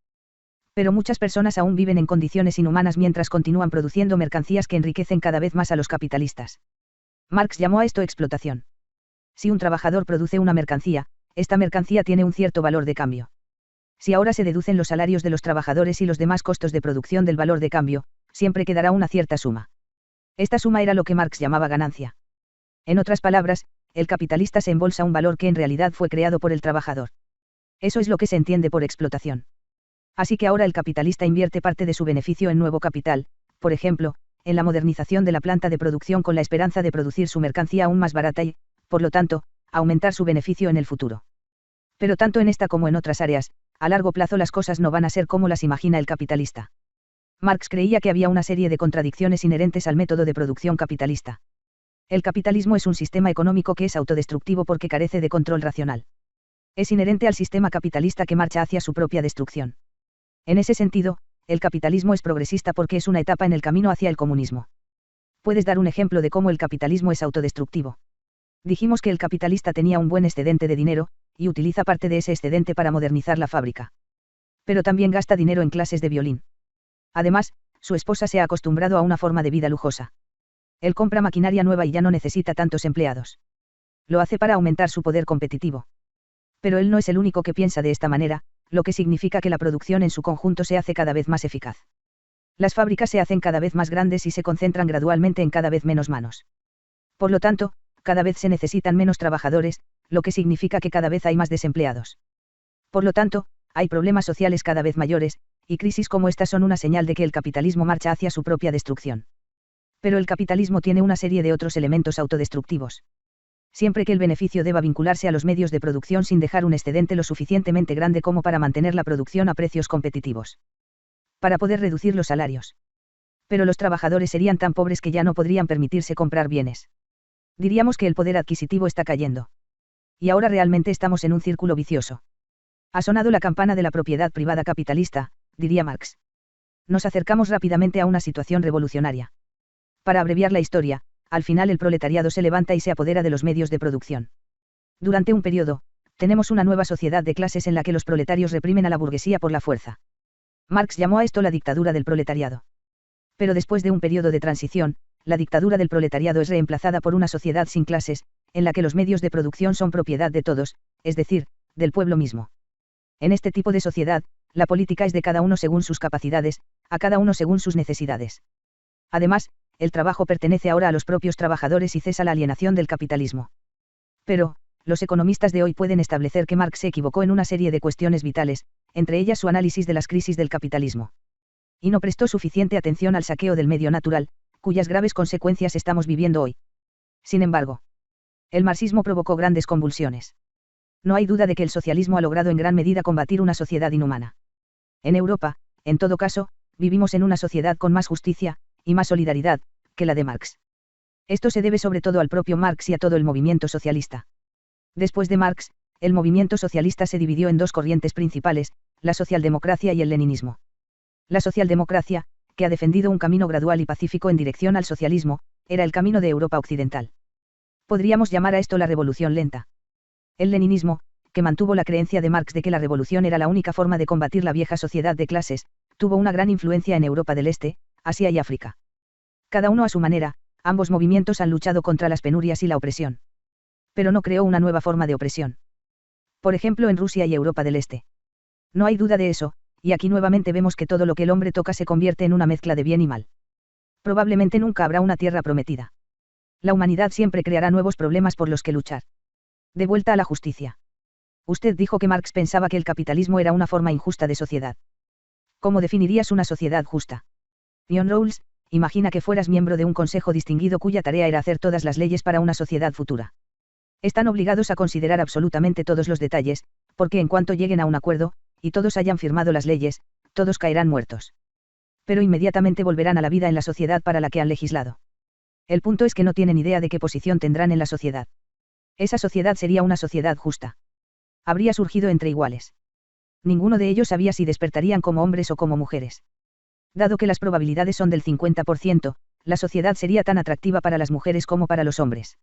Pero muchas personas aún viven en condiciones inhumanas mientras continúan produciendo mercancías que enriquecen cada vez más a los capitalistas. Marx llamó a esto explotación. Si un trabajador produce una mercancía, esta mercancía tiene un cierto valor de cambio. Si ahora se deducen los salarios de los trabajadores y los demás costos de producción del valor de cambio, siempre quedará una cierta suma. Esta suma era lo que Marx llamaba ganancia. En otras palabras, el capitalista se embolsa un valor que en realidad fue creado por el trabajador. Eso es lo que se entiende por explotación. Así que ahora el capitalista invierte parte de su beneficio en nuevo capital, por ejemplo, en la modernización de la planta de producción con la esperanza de producir su mercancía aún más barata y, por lo tanto, aumentar su beneficio en el futuro. Pero tanto en esta como en otras áreas, a largo plazo las cosas no van a ser como las imagina el capitalista. Marx creía que había una serie de contradicciones inherentes al método de producción capitalista. El capitalismo es un sistema económico que es autodestructivo porque carece de control racional. Es inherente al sistema capitalista que marcha hacia su propia destrucción. En ese sentido, el capitalismo es progresista porque es una etapa en el camino hacia el comunismo. ¿Puedes dar un ejemplo de cómo el capitalismo es autodestructivo? Dijimos que el capitalista tenía un buen excedente de dinero, y utiliza parte de ese excedente para modernizar la fábrica. Pero también gasta dinero en clases de violín. Además, su esposa se ha acostumbrado a una forma de vida lujosa. Él compra maquinaria nueva y ya no necesita tantos empleados. Lo hace para aumentar su poder competitivo. Pero él no es el único que piensa de esta manera, lo que significa que la producción en su conjunto se hace cada vez más eficaz. Las fábricas se hacen cada vez más grandes y se concentran gradualmente en cada vez menos manos. Por lo tanto, cada vez se necesitan menos trabajadores, lo que significa que cada vez hay más desempleados. Por lo tanto, hay problemas sociales cada vez mayores, y crisis como esta son una señal de que el capitalismo marcha hacia su propia destrucción. Pero el capitalismo tiene una serie de otros elementos autodestructivos. Siempre que el beneficio deba vincularse a los medios de producción sin dejar un excedente lo suficientemente grande como para mantener la producción a precios competitivos. Para poder reducir los salarios. Pero los trabajadores serían tan pobres que ya no podrían permitirse comprar bienes. Diríamos que el poder adquisitivo está cayendo. Y ahora realmente estamos en un círculo vicioso. Ha sonado la campana de la propiedad privada capitalista, diría Marx. Nos acercamos rápidamente a una situación revolucionaria. Para abreviar la historia, al final el proletariado se levanta y se apodera de los medios de producción. Durante un periodo, tenemos una nueva sociedad de clases en la que los proletarios reprimen a la burguesía por la fuerza. Marx llamó a esto la dictadura del proletariado. Pero después de un periodo de transición, la dictadura del proletariado es reemplazada por una sociedad sin clases, en la que los medios de producción son propiedad de todos, es decir, del pueblo mismo. En este tipo de sociedad, la política es de cada uno según sus capacidades, a cada uno según sus necesidades. Además, el trabajo pertenece ahora a los propios trabajadores y cesa la alienación del capitalismo. Pero, los economistas de hoy pueden establecer que Marx se equivocó en una serie de cuestiones vitales, entre ellas su análisis de las crisis del capitalismo. Y no prestó suficiente atención al saqueo del medio natural, cuyas graves consecuencias estamos viviendo hoy. Sin embargo, el marxismo provocó grandes convulsiones. No hay duda de que el socialismo ha logrado en gran medida combatir una sociedad inhumana. En Europa, en todo caso, vivimos en una sociedad con más justicia, y más solidaridad, que la de Marx. Esto se debe sobre todo al propio Marx y a todo el movimiento socialista. Después de Marx, el movimiento socialista se dividió en dos corrientes principales, la socialdemocracia y el leninismo. La socialdemocracia, que ha defendido un camino gradual y pacífico en dirección al socialismo, era el camino de Europa occidental. Podríamos llamar a esto la revolución lenta. El leninismo, que mantuvo la creencia de Marx de que la revolución era la única forma de combatir la vieja sociedad de clases, tuvo una gran influencia en Europa del Este, Asia y África. Cada uno a su manera, ambos movimientos han luchado contra las penurias y la opresión. Pero no creó una nueva forma de opresión. Por ejemplo en Rusia y Europa del Este. No hay duda de eso, y aquí nuevamente vemos que todo lo que el hombre toca se convierte en una mezcla de bien y mal. Probablemente nunca habrá una tierra prometida. La humanidad siempre creará nuevos problemas por los que luchar. De vuelta a la justicia. Usted dijo que Marx pensaba que el capitalismo era una forma injusta de sociedad. ¿Cómo definirías una sociedad justa? John Rawls, imagina que fueras miembro de un consejo distinguido cuya tarea era hacer todas las leyes para una sociedad futura. Están obligados a considerar absolutamente todos los detalles, porque en cuanto lleguen a un acuerdo, y todos hayan firmado las leyes, todos caerán muertos. Pero inmediatamente volverán a la vida en la sociedad para la que han legislado. El punto es que no tienen idea de qué posición tendrán en la sociedad. Esa sociedad sería una sociedad justa. Habría surgido entre iguales. Ninguno de ellos sabía si despertarían como hombres o como mujeres. Dado que las probabilidades son del 50%, la sociedad sería tan atractiva para las mujeres como para los hombres.